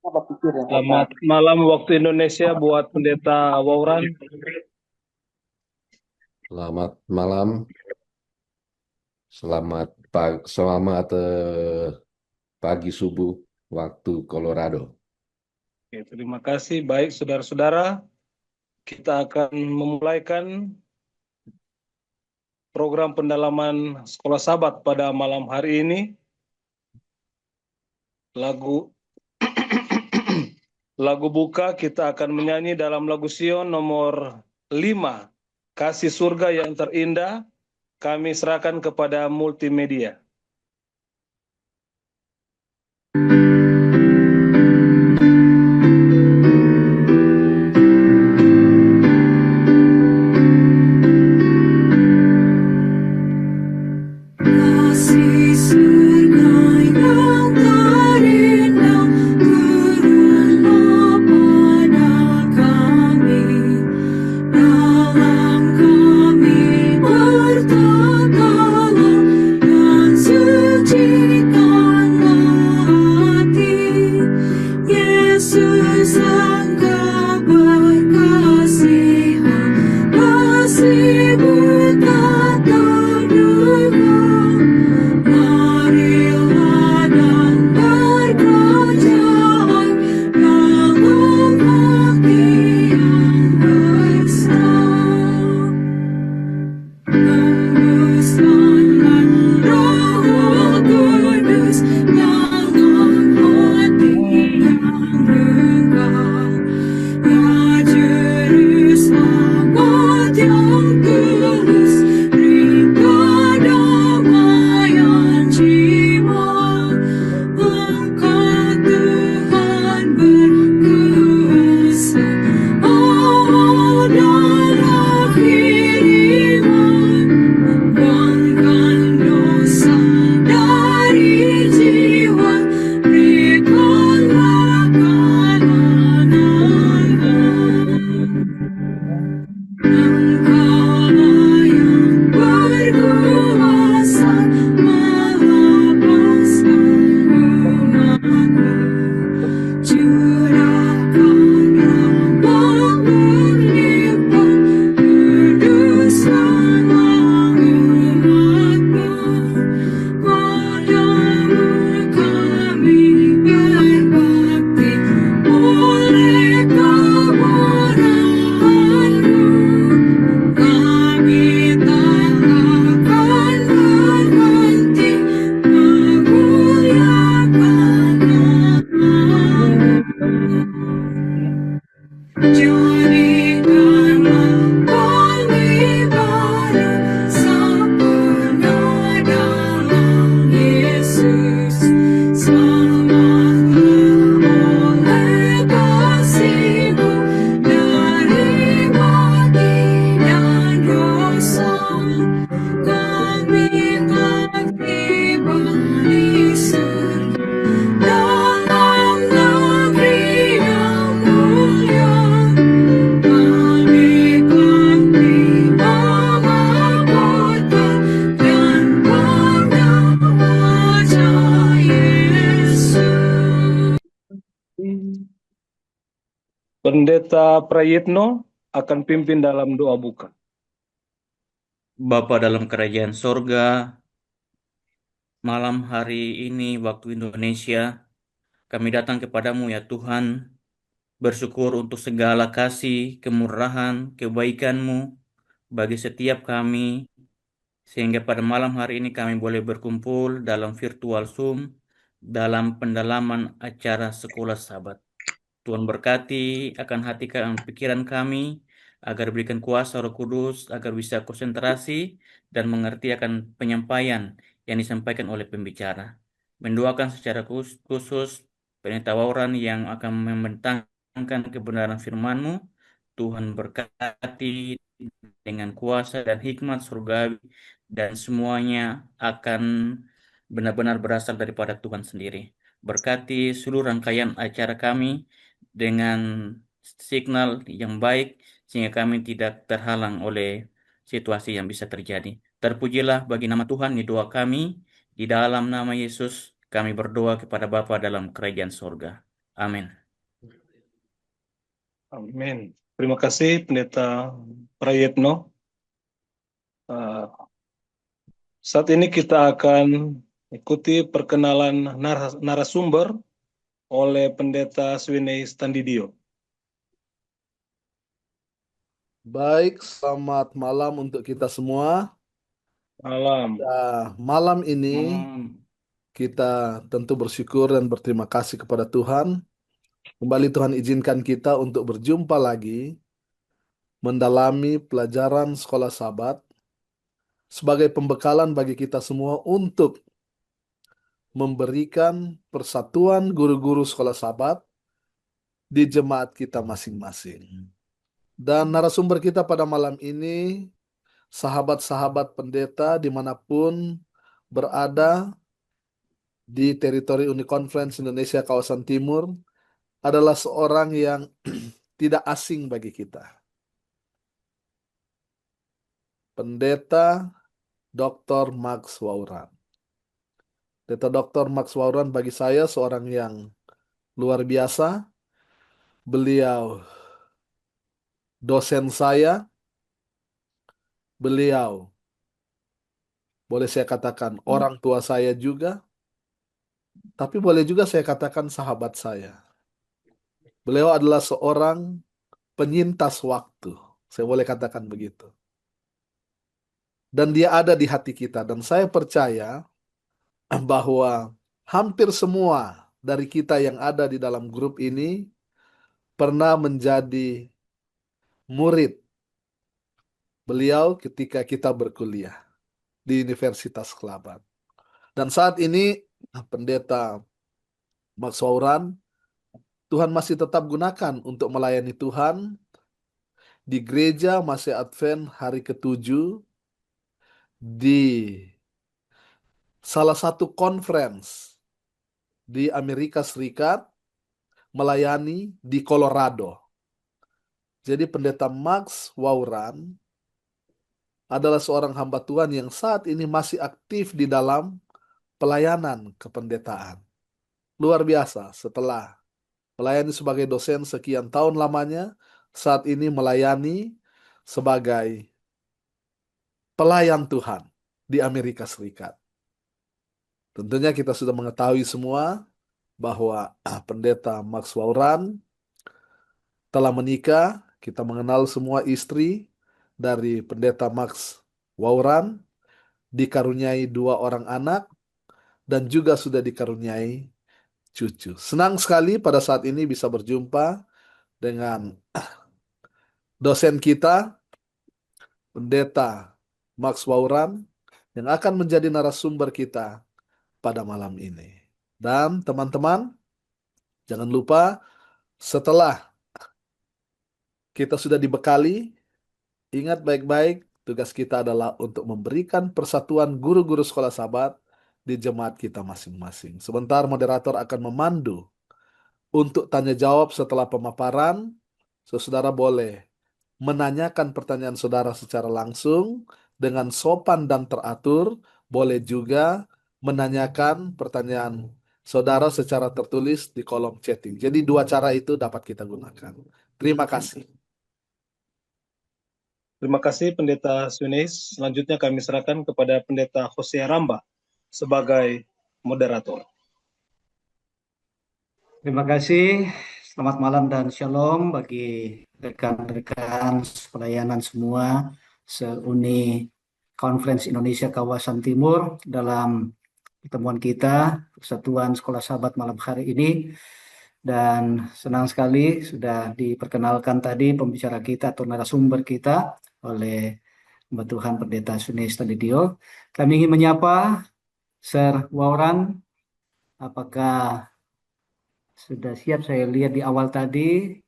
Apa pikir yang Selamat malam waktu Indonesia buat Pendeta Wauran. Selamat malam, selamat pagi subuh waktu Colorado. Oke, terima kasih. Baik, saudara-saudara, kita akan memulaikan program pendalaman Sekolah Sabat pada malam hari ini. Lagu lagu buka kita akan menyanyi dalam lagu Sion nomor 5, Kasih Surga yang Terindah. Kami serahkan kepada multimedia. Kasih surga yang terindah turunlah pada kami, dalam kami bertobatlah dan sucikanlah hati. Yesus Engkau berkasihan, kasih berkata duka. Marilah dan berkerajaan dalam hati yang besar. Hembuskanlah Roh Kudus dalam hati yang regah. Ya juru selamat yang tulus, beri kedamaian jiwa. Engkau Tuhan berkuasa, Allah dalam firman, buangkan dosa dari jiwa, berikanlah kemenangan. Engkaulah yang berkuasa melepaskan umat-Mu. Curahkanlah berlimpah kudusanlah umat-Mu. Padamu kami berbakti oleh kemurahan-Mu. Kami takkan berhenti memuliakan nama-Mu. Jadikanlah kami baru sempurna dalam Yesus. Selamatlah oleh kasih-Mu dari mati dan dosa. Kami tiba di surga dalam negeri yang mulia. Kami memakutkan dan bangga wajah Yesus. Pendeta Prayitno akan pimpin dalam doa buka. Bapa dalam kerajaan sorga, malam hari ini waktu Indonesia, kami datang kepadamu ya Tuhan, bersyukur untuk segala kasih, kemurahan, kebaikan-Mu bagi setiap kami, sehingga pada malam hari ini kami boleh berkumpul dalam virtual Zoom, dalam pendalaman acara Sekolah Sabat. Tuhan berkati akan hati dan pikiran kami, agar berikan kuasa Roh Kudus, agar bisa konsentrasi dan mengerti akan penyampaian yang disampaikan oleh pembicara. Mendoakan secara khusus Pendeta Wauran yang akan membentangkan kebenaran firman-Mu. Tuhan berkati dengan kuasa dan hikmat surgawi, dan semuanya akan benar-benar berasal daripada Tuhan sendiri. Berkati seluruh rangkaian acara kami dengan signal yang baik, sehingga kami tidak terhalang oleh situasi yang bisa terjadi. Terpujilah bagi nama Tuhan di doa kami. Di dalam nama Yesus kami berdoa kepada Bapa dalam kerajaan sorga. Amin. Amin. Terima kasih Pendeta Prayetno. Eh, Saat ini kita akan ikuti perkenalan narasumber oleh Pendeta Swinei Standidio. Baik, selamat malam untuk kita semua. Malam. Malam ini kita tentu bersyukur dan berterima kasih kepada Tuhan. Kembali Tuhan izinkan kita untuk berjumpa lagi mendalami pelajaran sekolah Sabat sebagai pembekalan bagi kita semua untuk memberikan persatuan guru-guru sekolah Sabat di jemaat kita masing-masing. Dan narasumber kita pada malam ini, sahabat-sahabat pendeta dimanapun berada di teritori Uniconference Indonesia kawasan Timur, adalah seorang yang tidak asing bagi kita. Pendeta Dr. Max Wauran. Pendeta Dr. Max Wauran bagi saya seorang yang luar biasa. Beliau dosen saya. Beliau, boleh saya katakan, orang tua saya juga. Tapi boleh juga saya katakan sahabat saya. Beliau adalah seorang penyintas waktu. Saya boleh katakan begitu. Dan dia ada di hati kita. Dan saya percaya bahwa hampir semua dari kita yang ada di dalam grup ini pernah menjadi murid beliau ketika kita berkuliah di Universitas Kelabat. Dan saat ini Pendeta Max Wauran, Tuhan masih tetap gunakan untuk melayani Tuhan di gereja Masih Advent hari ke-7 di salah satu conference di Amerika Serikat, melayani di Colorado. Jadi Pendeta Max Wauran adalah seorang hamba Tuhan yang saat ini masih aktif di dalam pelayanan kependetaan. Luar biasa, setelah melayani sebagai dosen sekian tahun lamanya, saat ini melayani sebagai pelayan Tuhan di Amerika Serikat. Tentunya kita sudah mengetahui semua bahwa Pendeta Max Wauran telah menikah. Kita mengenal semua istri dari Pendeta Max Wauran, dikaruniai 2 orang anak, dan juga sudah dikaruniai cucu. Senang sekali pada saat ini bisa berjumpa dengan dosen kita, Pendeta Max Wauran, yang akan menjadi narasumber kita pada malam ini. Dan teman-teman, jangan lupa setelah kita sudah dibekali, ingat baik-baik, tugas kita adalah untuk memberikan persatuan guru-guru sekolah Sabat di jemaat kita masing-masing. Sebentar moderator akan memandu untuk tanya jawab setelah pemaparan. Saudara boleh menanyakan pertanyaan saudara secara langsung dengan sopan dan teratur. Boleh juga menanyakan pertanyaan saudara secara tertulis di kolom chatting. Jadi 2 cara itu dapat kita gunakan. Terima kasih. Terima kasih Pendeta Swinei. Selanjutnya kami serahkan kepada Pendeta Hosea Ramba sebagai moderator. Terima kasih. Selamat malam dan shalom bagi rekan-rekan pelayanan semua se-Uni Conference Indonesia kawasan Timur dalam pertemuan kita Persatuan Sekolah Sabat malam hari ini. Dan senang sekali sudah diperkenalkan tadi pembicara kita atau narasumber kita oleh Mbak Tuhan Pendeta Swinei Standidio. Kami ingin menyapa Sir Wauran. Apakah sudah siap? Saya lihat di awal tadi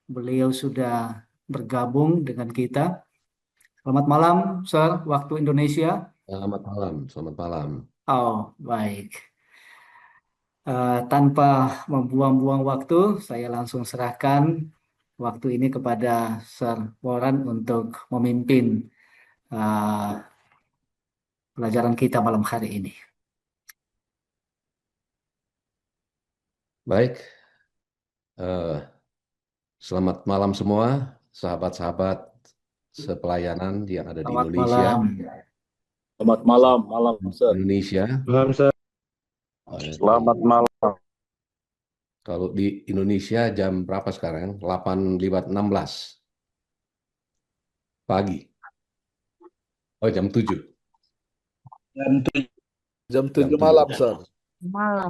beliau sudah bergabung dengan kita. Selamat malam, Sir, waktu Indonesia. Selamat malam, selamat malam. Oh, baik. Tanpa membuang-buang waktu, saya langsung serahkan waktu ini kepada Sir Wauran untuk memimpin pelajaran kita malam hari ini. Baik, Eh, Selamat malam semua, sahabat-sahabat sepelayanan yang ada di Selamat Indonesia. malam. Selamat malam, malam, Sir. Indonesia, Malam, Sir. Selamat malam. kalau di Indonesia jam berapa sekarang? 8:16 pagi. Oh, jam 7. Jam 7 7. malam, Sir.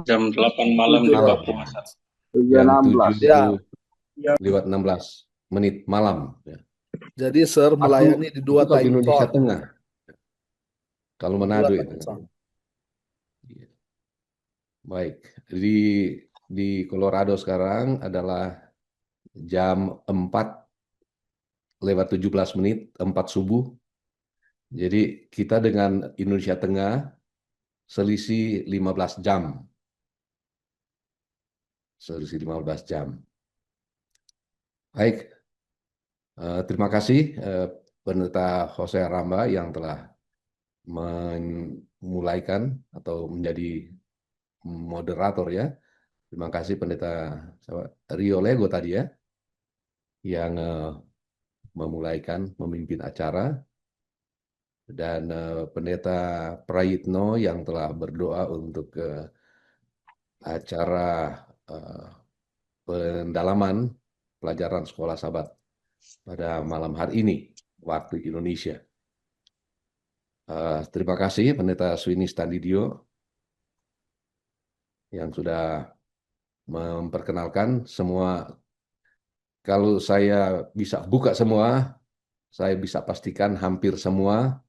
Jam 8 malam di 7 ya. Papua, Sir. Jam 16. 7:16 malam. Ya. Jadi, Sir, melayani di dua Itu kalau di time Indonesia zone. Tengah. Kalau Dua Manado time itu. zone. Iya. Baik, di Colorado sekarang adalah jam 4:17, 4 subuh. Jadi kita dengan Indonesia Tengah selisih 15 jam. Selisih 15 jam. Baik, terima kasih Pendeta Jose Ramba yang telah memulaikan atau menjadi moderator ya. Terima kasih Pendeta Rio Lego tadi ya, yang memulaikan, memimpin acara. Dan Pendeta Prayitno yang telah berdoa untuk acara pendalaman pelajaran sekolah Sabat pada malam hari ini, waktu Indonesia. Terima kasih Pendeta Swini Standidio yang sudah memperkenalkan semua. Kalau saya bisa buka semua, saya bisa pastikan hampir semua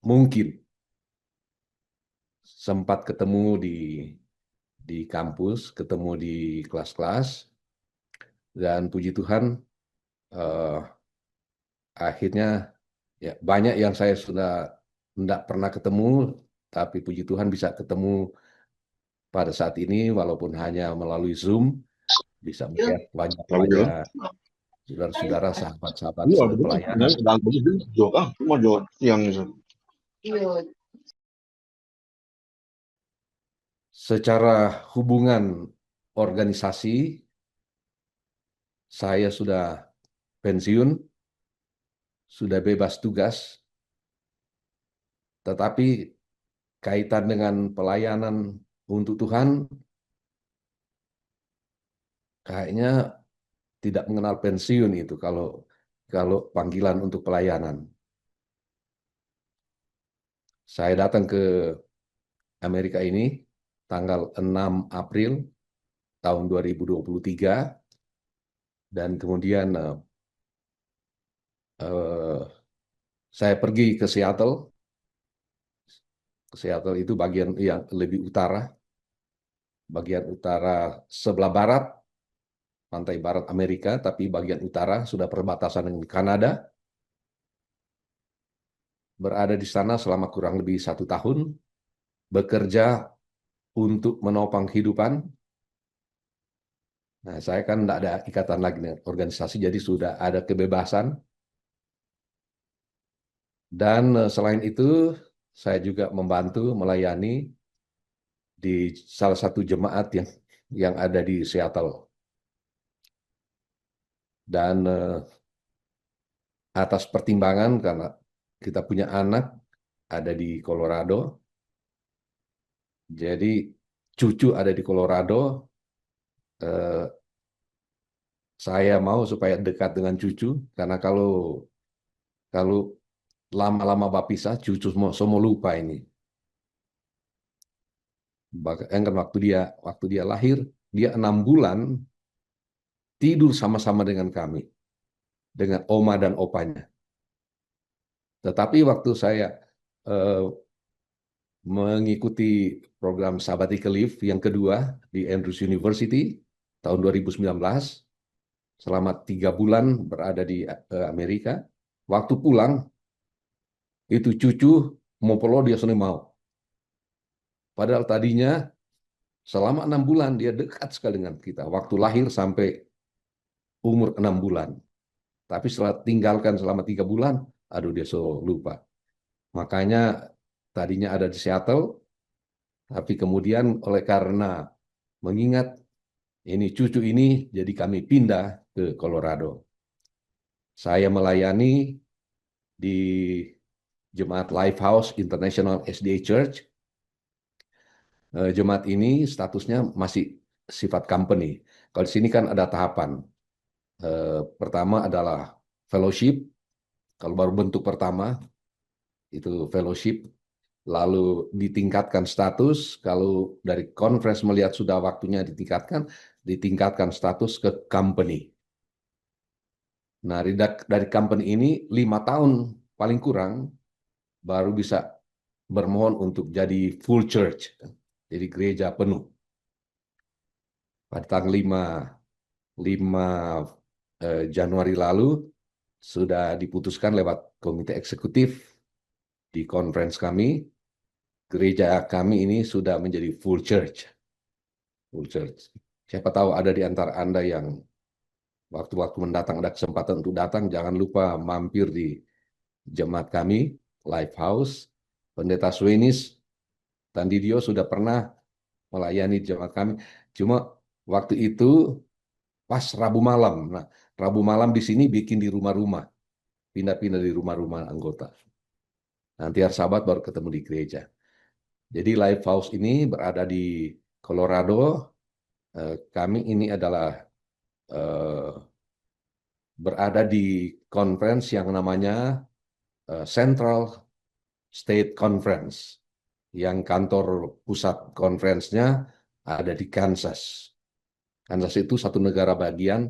mungkin sempat ketemu di kampus, ketemu di kelas-kelas, dan puji Tuhan akhirnya ya banyak yang saya sudah tidak pernah ketemu, tapi puji Tuhan bisa ketemu pada saat ini walaupun hanya melalui Zoom, bisa melihat wajah-wajah saudara-saudara, sahabat-sahabat sepelayanan. Secara hubungan organisasi, saya sudah pensiun, sudah bebas tugas, tetapi kaitan dengan pelayanan untuk Tuhan, kayaknya tidak mengenal pensiun itu kalau panggilan untuk pelayanan. Saya datang ke Amerika ini tanggal 6 April tahun 2023, dan kemudian saya pergi ke Seattle. Seattle itu bagian yang lebih utara, bagian utara sebelah barat, pantai barat Amerika, tapi bagian utara sudah perbatasan dengan Kanada. Berada di sana selama kurang lebih 1 tahun, bekerja untuk menopang kehidupan. Nah, saya kan tidak ada ikatan lagi dengan organisasi, jadi sudah ada kebebasan. Dan selain itu, saya juga membantu melayani di salah satu jemaat yang ada di Seattle. Dan atas pertimbangan karena kita punya anak ada di Colorado, jadi cucu ada di Colorado, saya mau supaya dekat dengan cucu, karena kalau lama-lama berpisah, cucu semua lupa ini. Bahkan waktu dia lahir, dia 6 bulan tidur sama-sama dengan kami, dengan oma dan opanya. Tetapi waktu saya mengikuti program sabbatical leave yang kedua di Andrews University tahun 2019, selama 3 bulan berada di Amerika, waktu pulang, itu cucu mau peluk dia sendiri mau. Padahal tadinya selama 6 bulan dia dekat sekali dengan kita, waktu lahir sampai umur 6 bulan. Tapi setelah tinggalkan selama 3 bulan, aduh dia so lupa. Makanya tadinya ada di Seattle, Tapi kemudian oleh karena mengingat ini cucu ini, jadi kami pindah ke Colorado. Saya melayani di Jemaat Lifehouse International SDA Church. Jemaat ini statusnya masih sifat company. Kalau di sini kan ada tahapan. Pertama adalah fellowship. Kalau baru bentuk pertama itu fellowship, lalu ditingkatkan status. Kalau dari conference melihat sudah waktunya ditingkatkan status ke company. Nah, dari company ini 5 tahun paling kurang baru bisa bermohon untuk jadi full church, jadi gereja penuh. Pada tanggal 5 Januari lalu sudah diputuskan lewat komite eksekutif di conference kami, gereja kami ini sudah menjadi full church. Full church. Siapa tahu ada di antara Anda yang waktu-waktu mendatang ada kesempatan untuk datang, jangan lupa mampir di jemaat kami, Lifehouse. Pendeta Swenis Tandidio sudah pernah melayani jemaat kami. Cuma waktu itu pas Rabu malam. Nah, Rabu malam di sini bikin di rumah-rumah. Pindah-pindah di rumah-rumah anggota. Nanti hari Sabat baru ketemu di gereja. Jadi Lifehouse ini berada di Colorado. Kami ini adalah berada di conference yang namanya Central State Conference, yang kantor pusat conference-nya ada di Kansas. Kansas itu satu negara bagian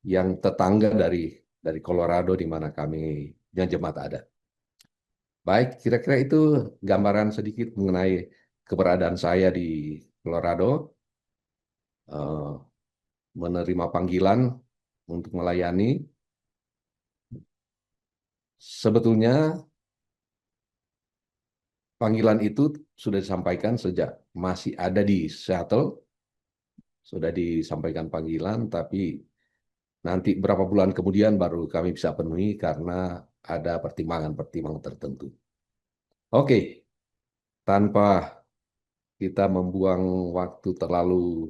yang tetangga dari Colorado di mana kami yang jemaat ada. Baik, kira-kira itu gambaran sedikit mengenai keberadaan saya di Colorado, menerima panggilan untuk melayani. Sebetulnya panggilan itu sudah disampaikan sejak masih ada di Seattle, sudah disampaikan panggilan, tapi nanti berapa bulan kemudian baru kami bisa penuhi karena ada pertimbangan-pertimbangan tertentu. Oke, tanpa kita membuang waktu terlalu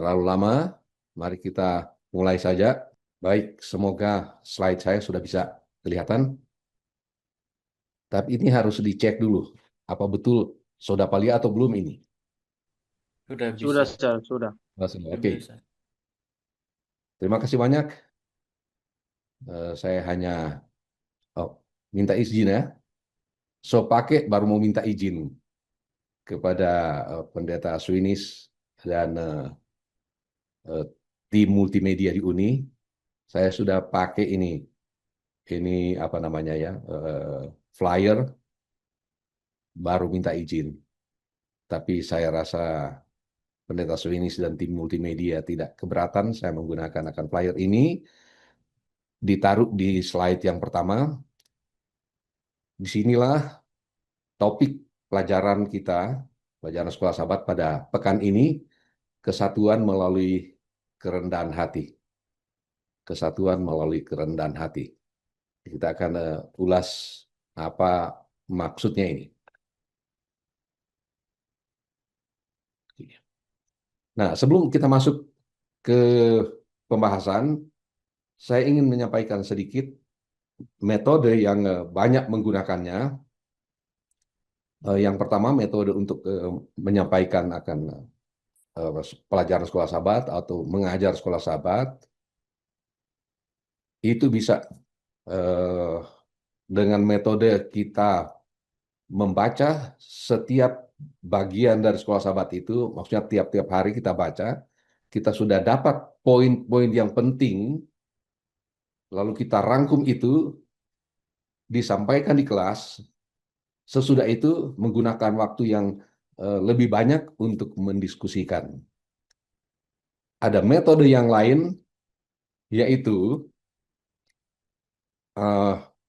lama, mari kita mulai saja. Baik, semoga slide saya sudah bisa kelihatan. Tapi ini harus dicek dulu, apa betul Sodapalia atau belum ini? Sudah bisa. Sudah, Sir, sudah. Oke. Bisa. Terima kasih banyak. Saya hanya minta izin ya. So pakai baru mau minta izin kepada Pendeta Swinis dan tim multimedia di Uni. Saya sudah pakai ini apa namanya ya, flyer, baru minta izin. Tapi saya rasa Pendeta Swinis dan tim multimedia tidak keberatan saya menggunakan akan flyer ini. Ditaruh di slide yang pertama. Disinilah topik pelajaran kita, pelajaran Sekolah Sahabat pada pekan ini, kesatuan melalui kerendahan hati. Kesatuan melalui kerendahan hati. Kita akan ulas apa maksudnya ini. Nah, sebelum kita masuk ke pembahasan, saya ingin menyampaikan sedikit metode yang banyak menggunakannya. Yang pertama, metode untuk menyampaikan akan pelajaran Sekolah Sahabat atau mengajar Sekolah Sahabat, itu bisa dengan metode kita membaca setiap bagian dari Sekolah Sahabat itu, maksudnya tiap-tiap hari kita baca, kita sudah dapat poin-poin yang penting, lalu kita rangkum itu, disampaikan di kelas. Sesudah itu menggunakan waktu yang lebih banyak untuk mendiskusikan. Ada metode yang lain, yaitu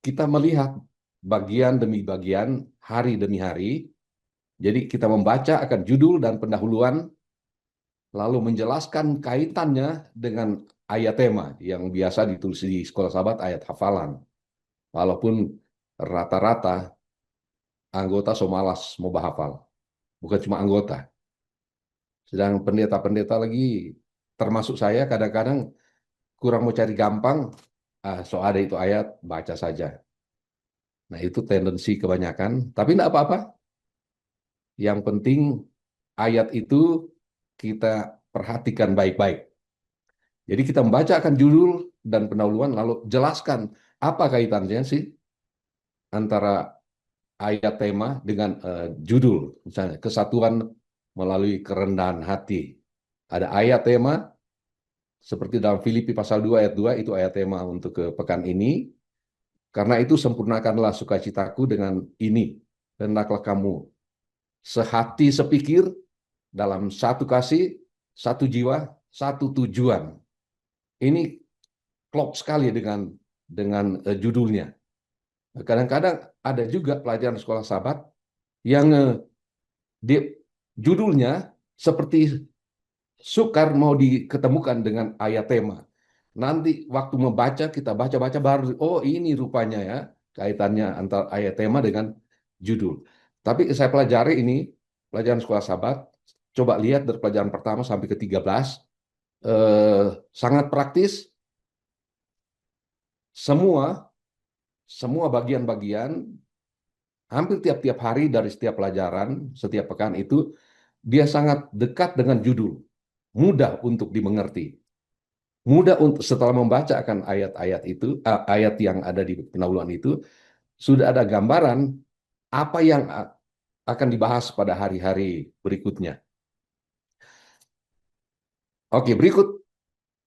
kita melihat bagian demi bagian, hari demi hari. Jadi kita membaca akan judul dan pendahuluan, lalu menjelaskan kaitannya dengan ayat tema yang biasa ditulis di Sekolah Sahabat, ayat hafalan. Walaupun rata-rata anggota so malas mau bahafal. Bukan cuma anggota. Sedang pendeta-pendeta lagi, termasuk saya, kadang-kadang kurang mau cari gampang, so ada itu ayat, baca saja. Nah itu tendensi kebanyakan, tapi tidak apa-apa. Yang penting ayat itu kita perhatikan baik-baik. Jadi kita membacakan judul dan pendahuluan, lalu jelaskan apa kaitannya sih antara ayat tema dengan judul. Misalnya, kesatuan melalui kerendahan hati. Ada ayat tema, seperti dalam Filipi pasal 2 ayat 2, itu ayat tema untuk ke pekan ini. Karena itu sempurnakanlah sukacitaku dengan ini. Hendaklah kamu sehati sepikir dalam satu kasih, satu jiwa, satu tujuan. Ini klop sekali dengan judulnya. Kadang-kadang ada juga pelajaran sekolah sahabat yang judulnya seperti sukar mau diketemukan dengan ayat tema. Nanti waktu membaca, kita baca-baca baru, oh ini rupanya ya kaitannya antara ayat tema dengan judul. Tapi saya pelajari ini, pelajaran sekolah sahabat, coba lihat dari pelajaran pertama sampai ke 13, sangat praktis. Semua bagian-bagian, hampir tiap-tiap hari dari setiap pelajaran, setiap pekan itu, dia sangat dekat dengan judul. Mudah untuk dimengerti. Mudah untuk setelah membaca akan ayat-ayat itu, ayat yang ada di pendahuluan itu, sudah ada gambaran apa yang akan dibahas pada hari-hari berikutnya. Oke, berikut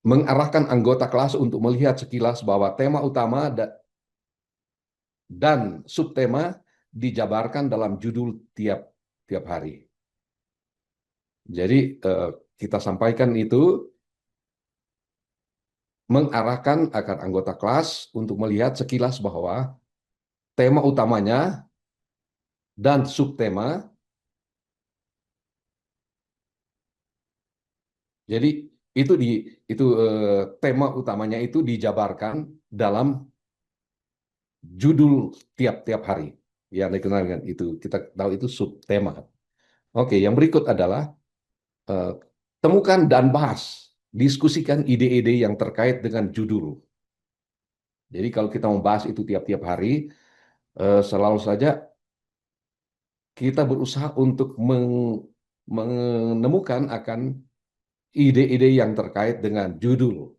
mengarahkan anggota kelas untuk melihat sekilas bahwa tema utama dan subtema dijabarkan dalam judul tiap hari. Jadi kita sampaikan itu mengarahkan agar anggota kelas untuk melihat sekilas bahwa tema utamanya dan subtema, jadi tema utamanya itu dijabarkan dalam judul tiap-tiap hari yang dikenal dengan itu, kita tahu itu subtema. Oke, yang berikut adalah temukan dan bahas, diskusikan ide-ide yang terkait dengan judul. Jadi kalau kita membahas itu tiap-tiap hari, selalu saja kita berusaha untuk menemukan akan ide-ide yang terkait dengan judul.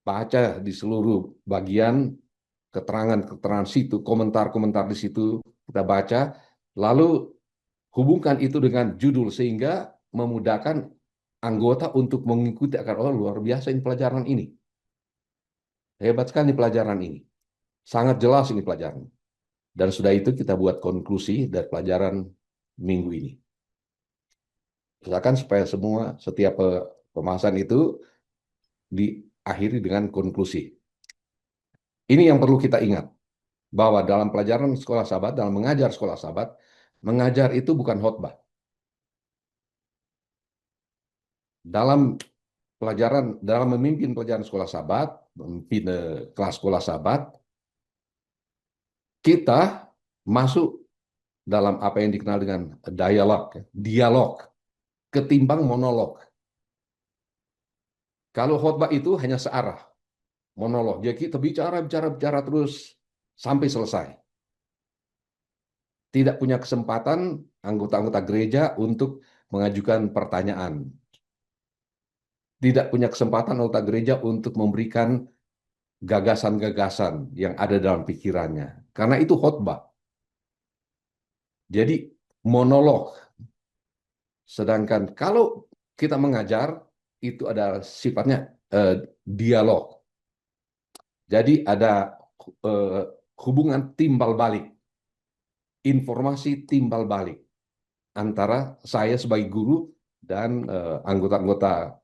Baca di seluruh bagian, keterangan-keterangan situ, komentar-komentar di situ, kita baca, lalu hubungkan itu dengan judul sehingga memudahkan anggota untuk mengikuti akan, oh luar biasa ini pelajaran ini. Hebat sekali pelajaran ini. Sangat jelas ini pelajaran. Dan sudah itu kita buat konklusi dari pelajaran minggu ini. Silakan supaya setiap pembahasan itu diakhiri dengan konklusi. Ini yang perlu kita ingat, bahwa dalam pelajaran sekolah sahabat, dalam mengajar sekolah sahabat, mengajar itu bukan khotbah. Dalam memimpin pelajaran sekolah sahabat, memimpin kelas sekolah sahabat, kita masuk dalam apa yang dikenal dengan dialog, ketimbang monolog. Kalau khotbah itu hanya searah, monolog. Jadi kita bicara terus sampai selesai. Tidak punya kesempatan anggota-anggota gereja untuk mengajukan pertanyaan. Tidak punya kesempatan anggota gereja untuk memberikan gagasan-gagasan yang ada dalam pikirannya. Karena itu khotbah. Jadi monolog. Sedangkan kalau kita mengajar, itu ada sifatnya dialog. Jadi ada hubungan timbal balik. Informasi timbal balik. Antara saya sebagai guru dan anggota-anggota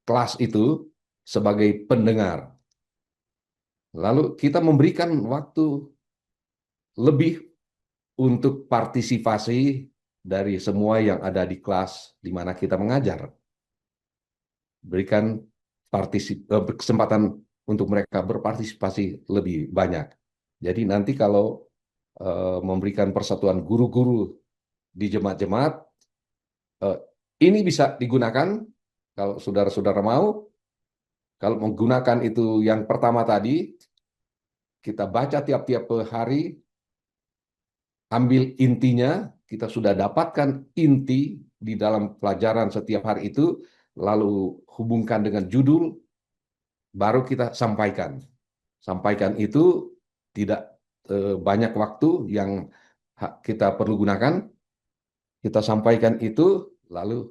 kelas itu sebagai pendengar. Lalu kita memberikan waktu lebih untuk partisipasi dari semua yang ada di kelas di mana kita mengajar. Berikan kesempatan untuk mereka berpartisipasi lebih banyak. Jadi nanti kalau memberikan persatuan guru-guru di jemaat-jemaat. Ini bisa digunakan kalau saudara-saudara mau. Kalau menggunakan itu yang pertama tadi, kita baca tiap-tiap hari, ambil intinya, kita sudah dapatkan inti di dalam pelajaran setiap hari itu, lalu hubungkan dengan judul, baru kita sampaikan. Sampaikan itu tidak banyak waktu yang kita perlu gunakan. Kita sampaikan itu, lalu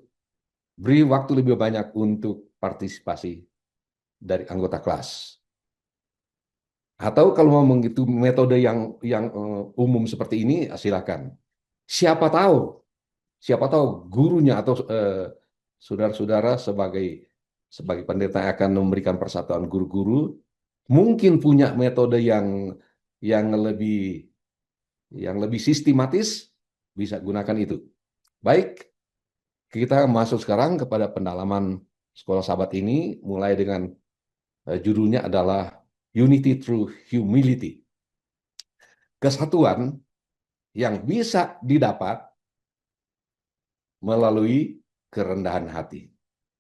beri waktu lebih banyak untuk partisipasi dari anggota kelas. Atau kalau mau menghitung metode yang umum seperti ini, silakan. Siapa tahu gurunya atau saudara-saudara sebagai pendeta yang akan memberikan persatuan guru-guru mungkin punya metode yang lebih sistematis, bisa gunakan itu. Baik, kita masuk sekarang kepada pendalaman Sekolah Sabat ini, mulai dengan judulnya adalah Unity Through Humility. Kesatuan yang bisa didapat melalui kerendahan hati.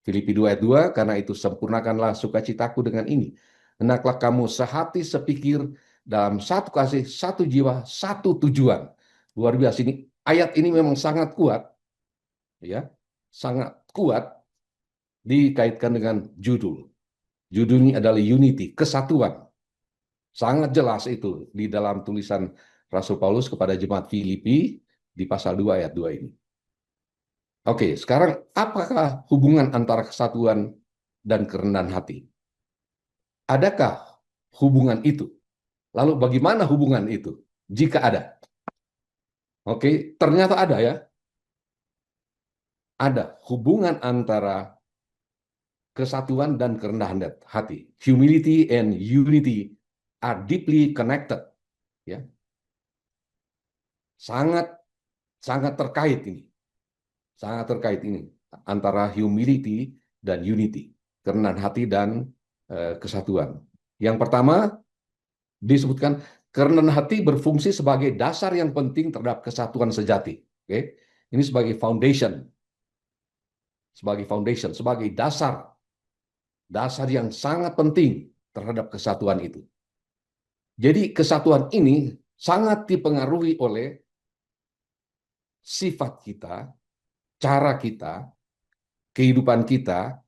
Filipi 2 ayat 2, karena itu sempurnakanlah sukacitaku dengan ini. Hendaklah kamu sehati sepikir dalam satu kasih, satu jiwa, satu tujuan. Luar biasa ini. Ayat ini memang sangat kuat, ya, sangat kuat dikaitkan dengan judul. Judulnya adalah Unity, kesatuan. Sangat jelas itu di dalam tulisan Rasul Paulus kepada jemaat Filipi di pasal 2 ayat 2 ini. Oke, sekarang apakah hubungan antara kesatuan dan kerendahan hati? Adakah hubungan itu? Lalu bagaimana hubungan itu? Jika ada. Oke, ternyata ada ya. Ada hubungan antara kesatuan dan kerendahan hati. Humility and unity are deeply connected, ya, sangat terkait ini, antara humility dan unity, kerendahan hati dan kesatuan. Yang pertama disebutkan kerendahan hati berfungsi sebagai dasar yang penting terhadap kesatuan sejati. Oke, ini sebagai foundation, sebagai dasar yang sangat penting terhadap kesatuan itu. Jadi kesatuan ini sangat dipengaruhi oleh sifat kita, cara kita, kehidupan kita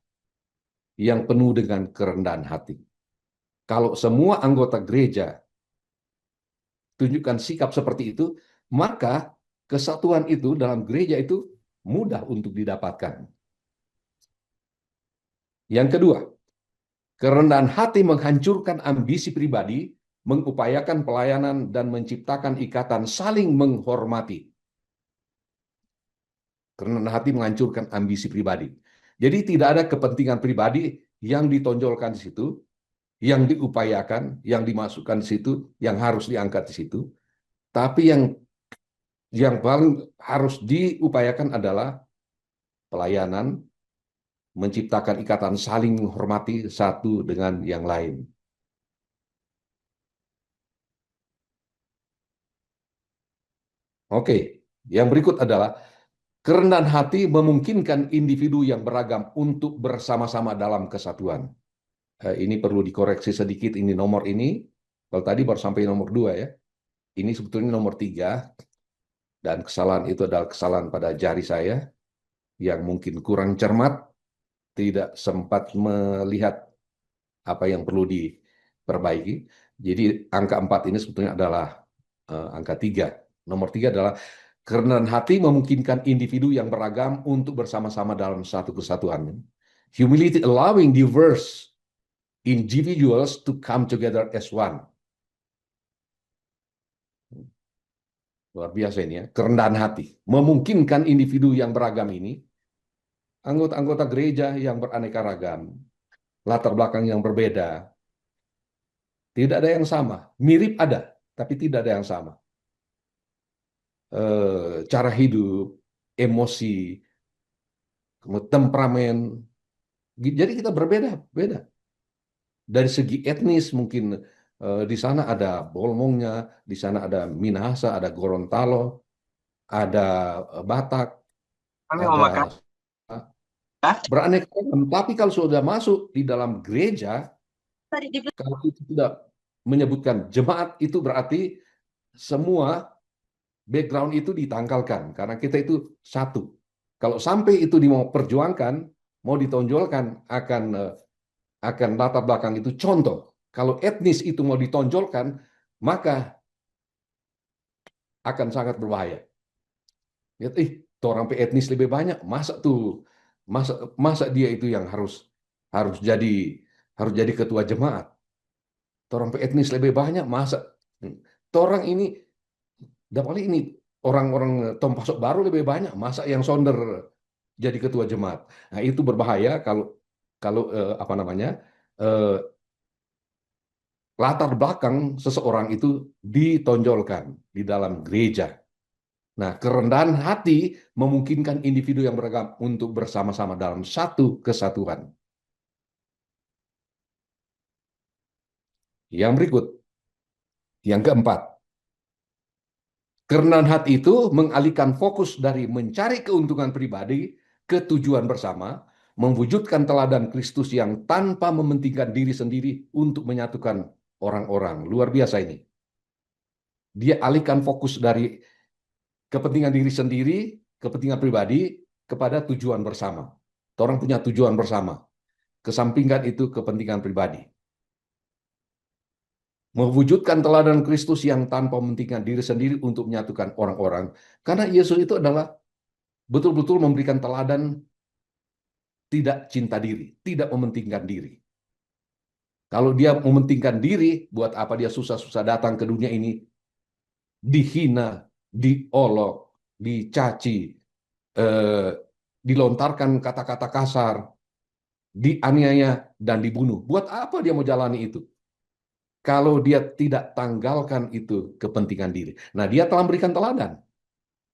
yang penuh dengan kerendahan hati. Kalau semua anggota gereja tunjukkan sikap seperti itu, maka kesatuan itu dalam gereja itu mudah untuk didapatkan. Yang kedua, kerendahan hati menghancurkan ambisi pribadi, mengupayakan pelayanan, dan menciptakan ikatan saling menghormati. Kerendahan hati menghancurkan ambisi pribadi. Jadi tidak ada kepentingan pribadi yang ditonjolkan di situ, yang diupayakan, yang dimasukkan di situ, yang harus diangkat di situ. Tapi yang paling harus diupayakan adalah pelayanan, menciptakan ikatan saling menghormati satu dengan yang lain. Oke, yang berikut adalah kerendahan hati memungkinkan individu yang beragam untuk bersama-sama dalam kesatuan. Ini perlu dikoreksi sedikit, ini nomor ini. Kalau tadi baru sampai nomor 2 ya. Ini sebetulnya nomor 3. Dan kesalahan itu adalah kesalahan pada jari saya yang mungkin kurang cermat, tidak sempat melihat apa yang perlu diperbaiki. Jadi angka 4 ini sebetulnya adalah angka 3. Nomor 3 adalah kerendahan hati memungkinkan individu yang beragam untuk bersama-sama dalam satu kesatuan. Humility allowing diverse individuals to come together as one. Luar biasa ini ya, kerendahan hati. Memungkinkan individu yang beragam ini, anggota-anggota gereja yang beraneka ragam, latar belakang yang berbeda, tidak ada yang sama. Mirip ada, tapi tidak ada yang sama. Cara hidup, emosi, temperamen. Jadi kita berbeda-beda. Dari segi etnis mungkin Di sana ada Bolmongnya, di sana ada Minahasa, ada Gorontalo, ada Batak, Kami mau makan. ada beraneka ragam. Tapi kalau sudah masuk di dalam gereja, kalau itu tidak menyebutkan jemaat, itu berarti semua background itu ditanggalkan karena kita itu satu. Kalau sampai itu mau perjuangkan, mau ditonjolkan akan latar belakang itu. Contoh, kalau etnis itu mau ditonjolkan, maka akan sangat berbahaya. Lihat, orang etnis lebih banyak, masa dia itu yang harus jadi ketua jemaat. Orang etnis lebih banyak, masa orang ini dapat ini orang-orang Tompasok baru lebih banyak, masa yang sonder jadi ketua jemaat. Nah, itu berbahaya kalau apa namanya latar belakang seseorang itu ditonjolkan di dalam gereja. Nah, kerendahan hati memungkinkan individu yang beragam untuk bersama-sama dalam satu kesatuan. Yang berikut, yang keempat, kerendahan hati itu mengalihkan fokus dari mencari keuntungan pribadi ke tujuan bersama, mewujudkan teladan Kristus yang tanpa mementingkan diri sendiri untuk menyatukan orang-orang. Luar biasa ini. Dia alihkan fokus dari kepentingan diri sendiri, kepentingan pribadi, kepada tujuan bersama. Orang punya tujuan bersama. Kesampingkan itu kepentingan pribadi. Mewujudkan teladan Kristus yang tanpa mementingkan diri sendiri untuk menyatukan orang-orang. Karena Yesus itu adalah betul-betul memberikan teladan tidak cinta diri, tidak mementingkan diri. Kalau dia mementingkan diri, buat apa dia susah-susah datang ke dunia ini? Dihina, diolok, dicaci, dilontarkan kata-kata kasar, dianiaya, dan dibunuh. Buat apa dia mau jalani itu? Kalau dia tidak tanggalkan itu kepentingan diri. Nah, dia telah memberikan teladan.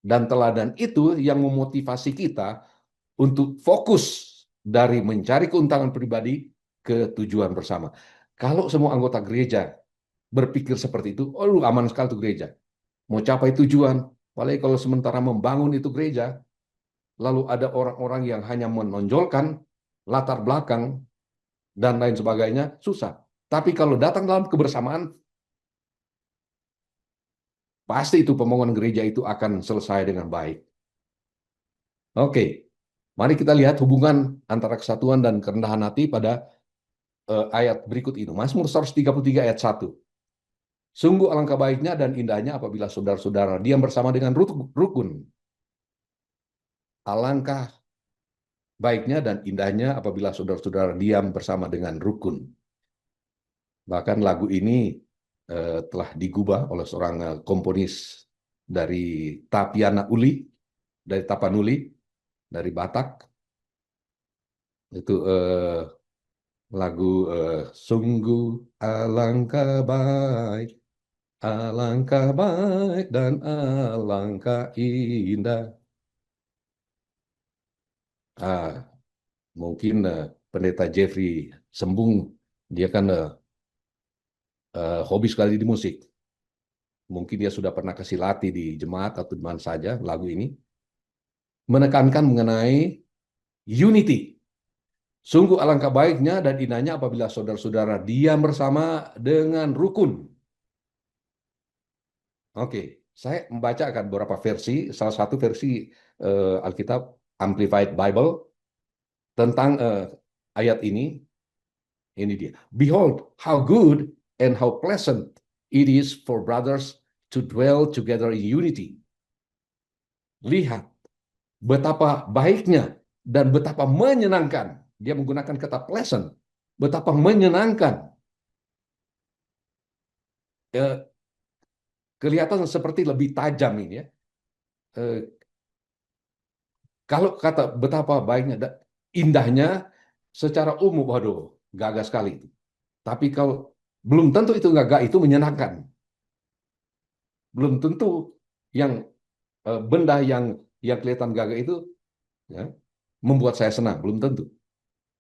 Dan teladan itu yang memotivasi kita untuk fokus dari mencari keuntungan pribadi ke tujuan bersama. Kalau semua anggota gereja berpikir seperti itu, oh aman sekali tuh gereja. Mau capai tujuan, apalagi kalau sementara membangun itu gereja, lalu ada orang-orang yang hanya menonjolkan latar belakang dan lain sebagainya, susah. Tapi kalau datang dalam kebersamaan, pasti itu pembangunan gereja itu akan selesai dengan baik. Oke, mari kita lihat hubungan antara kesatuan dan kerendahan hati pada ayat berikut ini. Mazmur 133 ayat 1. Sungguh alangkah baiknya dan indahnya apabila saudara-saudara diam bersama dengan rukun. Alangkah baiknya dan indahnya apabila saudara-saudara diam bersama dengan rukun. Bahkan lagu ini telah digubah oleh seorang komponis dari Tapiana-Uli, dari Tapanuli, dari Batak. Itu lagu sungguh alangkah baik dan alangkah indah. Mungkin Pendeta Jeffrey Sembung, dia kan hobi sekali di musik. Mungkin dia sudah pernah kasih latih di jemaat atau di mana saja lagu ini. Menekankan mengenai unity. Sungguh alangkah baiknya dan indahnya apabila saudara-saudara diam bersama dengan rukun. Oke, saya membacakan beberapa versi. Salah satu versi Alkitab Amplified Bible tentang ayat ini. Ini dia. Behold, how good and how pleasant it is for brothers to dwell together in unity. Lihat betapa baiknya dan betapa menyenangkan. Dia menggunakan kata pleasant. Betapa menyenangkan. Kelihatan seperti lebih tajam ini ya. Kalau kata betapa baiknya dan indahnya secara umum, waduh, gagah sekali itu. Tapi kalau belum tentu itu gagah itu menyenangkan. Belum tentu yang benda yang kelihatan gagah itu ya, membuat saya senang. Belum tentu.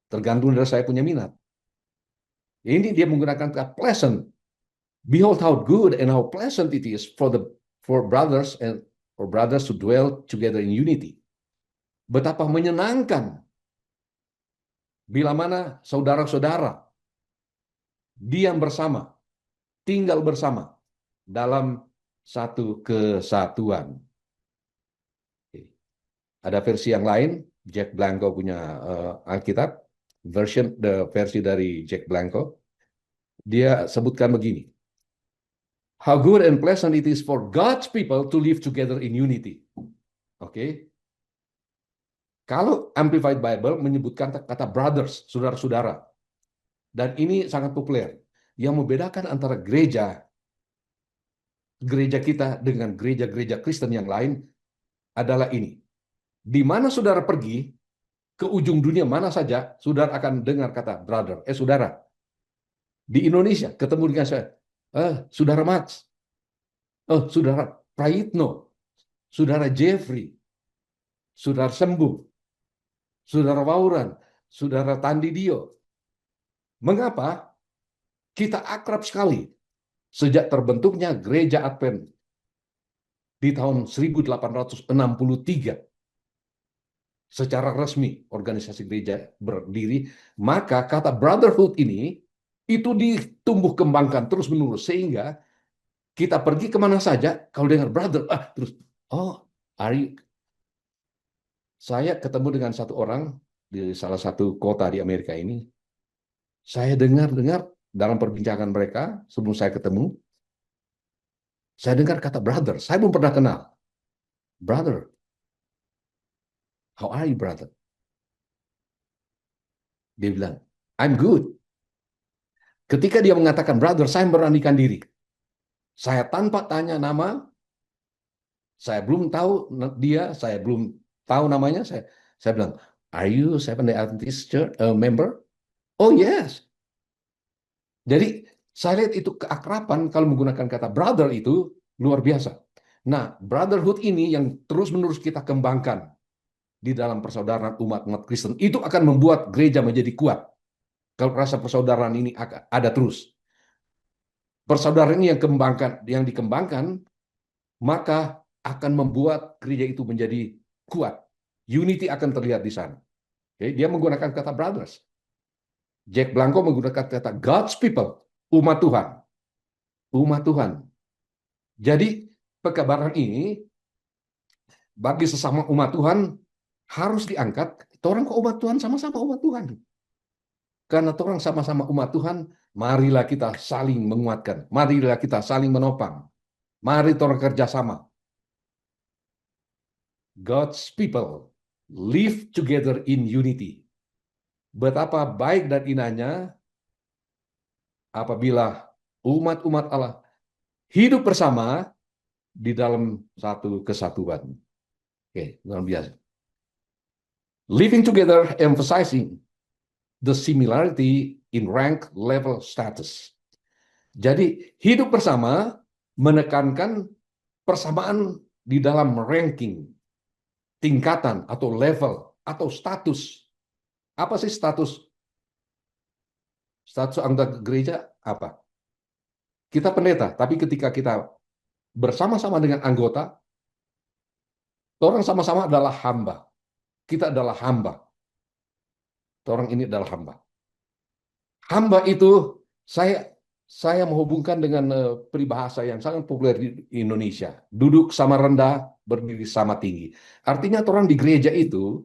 Tergantung dari saya punya minat. Ini dia menggunakan kata pleasant. Behold how good and how pleasant it is for brothers to dwell together in unity. Betapa menyenangkan bila mana saudara-saudara diam bersama, tinggal bersama dalam satu kesatuan. Ada versi yang lain, Jack Blanco punya Alkitab, versi dari Jack Blanco. Dia sebutkan begini. How good and pleasant it is for God's people to live together in unity. Oke. Kalau Amplified Bible menyebutkan kata brothers, saudara-saudara. Dan ini sangat populer. Yang membedakan antara gereja kita dengan gereja-gereja Kristen yang lain adalah ini. Di mana saudara pergi, ke ujung dunia mana saja, saudara akan dengar kata brother, saudara. Di Indonesia, ketemu dengan saya, saudara Max, saudara Prayitno, saudara Jeffrey, saudara Sembuh, saudara Wauran, saudara Tandi Dio. Mengapa? Kita akrab sekali sejak terbentuknya Gereja Advent di tahun 1863. Secara resmi organisasi gereja berdiri, maka kata brotherhood ini itu ditumbuh kembangkan terus menerus sehingga kita pergi kemana saja kalau dengar brother, terus saya ketemu dengan satu orang di salah satu kota di Amerika ini. Saya dengar dalam perbincangan mereka sebelum saya ketemu, saya dengar kata brother. Saya belum pernah kenal. Brother, how are you, brother? Dia bilang, I'm good. Ketika dia mengatakan brother, saya beranikan diri. Saya tanpa tanya nama, saya belum tahu dia, saya belum tahu namanya, saya bilang, are you Seventh-day Adventist Church member? Oh yes. Jadi saya lihat itu keakraban kalau menggunakan kata brother itu luar biasa. Nah, brotherhood ini yang terus-menerus kita kembangkan di dalam persaudaraan umat Kristen itu akan membuat gereja menjadi kuat. Kalau rasa persaudaraan ini ada terus. Persaudaraan ini yang dikembangkan, maka akan membuat gereja itu menjadi kuat. Unity akan terlihat di sana. Okay? Dia menggunakan kata brothers. Jack Blanco menggunakan kata God's people, umat Tuhan. Umat Tuhan. Jadi pekabaran ini bagi sesama umat Tuhan harus diangkat. Orang kok umat Tuhan sama-sama umat Tuhan. Karena orang sama-sama umat Tuhan, marilah kita saling menguatkan. Marilah kita saling menopang. Mari orang kerjasama. God's people live together in unity. Betapa baik dan indahnya apabila umat-umat Allah hidup bersama di dalam satu kesatuan. Oke, luar biasa. Living together emphasizing the similarity in rank, level, status. Jadi hidup bersama menekankan persamaan di dalam ranking, tingkatan atau level atau status. Apa sih status? Status anggota gereja apa? Kita pendeta, tapi ketika kita bersama-sama dengan anggota, orang sama-sama adalah hamba. Kita adalah hamba. Orang ini adalah hamba. Hamba itu saya menghubungkan dengan peribahasa yang sangat populer di Indonesia. Duduk sama rendah, berdiri sama tinggi. Artinya orang di gereja itu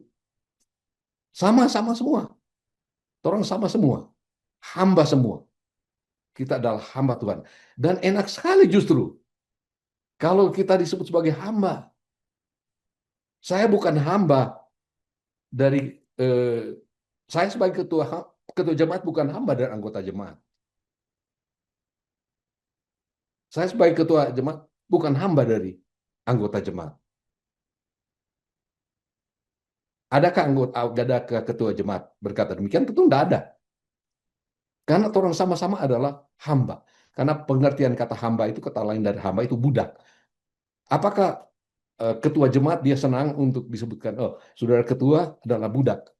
sama-sama semua. Orang sama semua. Hamba semua. Kita adalah hamba Tuhan. Dan enak sekali justru kalau kita disebut sebagai hamba. Saya bukan hamba dari saya sebagai ketua jemaat bukan hamba dari anggota jemaat. Saya sebagai ketua jemaat bukan hamba dari anggota jemaat. Adakah ketua jemaat berkata demikian? Tentu tidak ada. Karena orang sama-sama adalah hamba. Karena pengertian kata hamba itu, kata lain dari hamba itu budak. Apakah ketua jemaat dia senang untuk disebutkan, saudara ketua adalah budak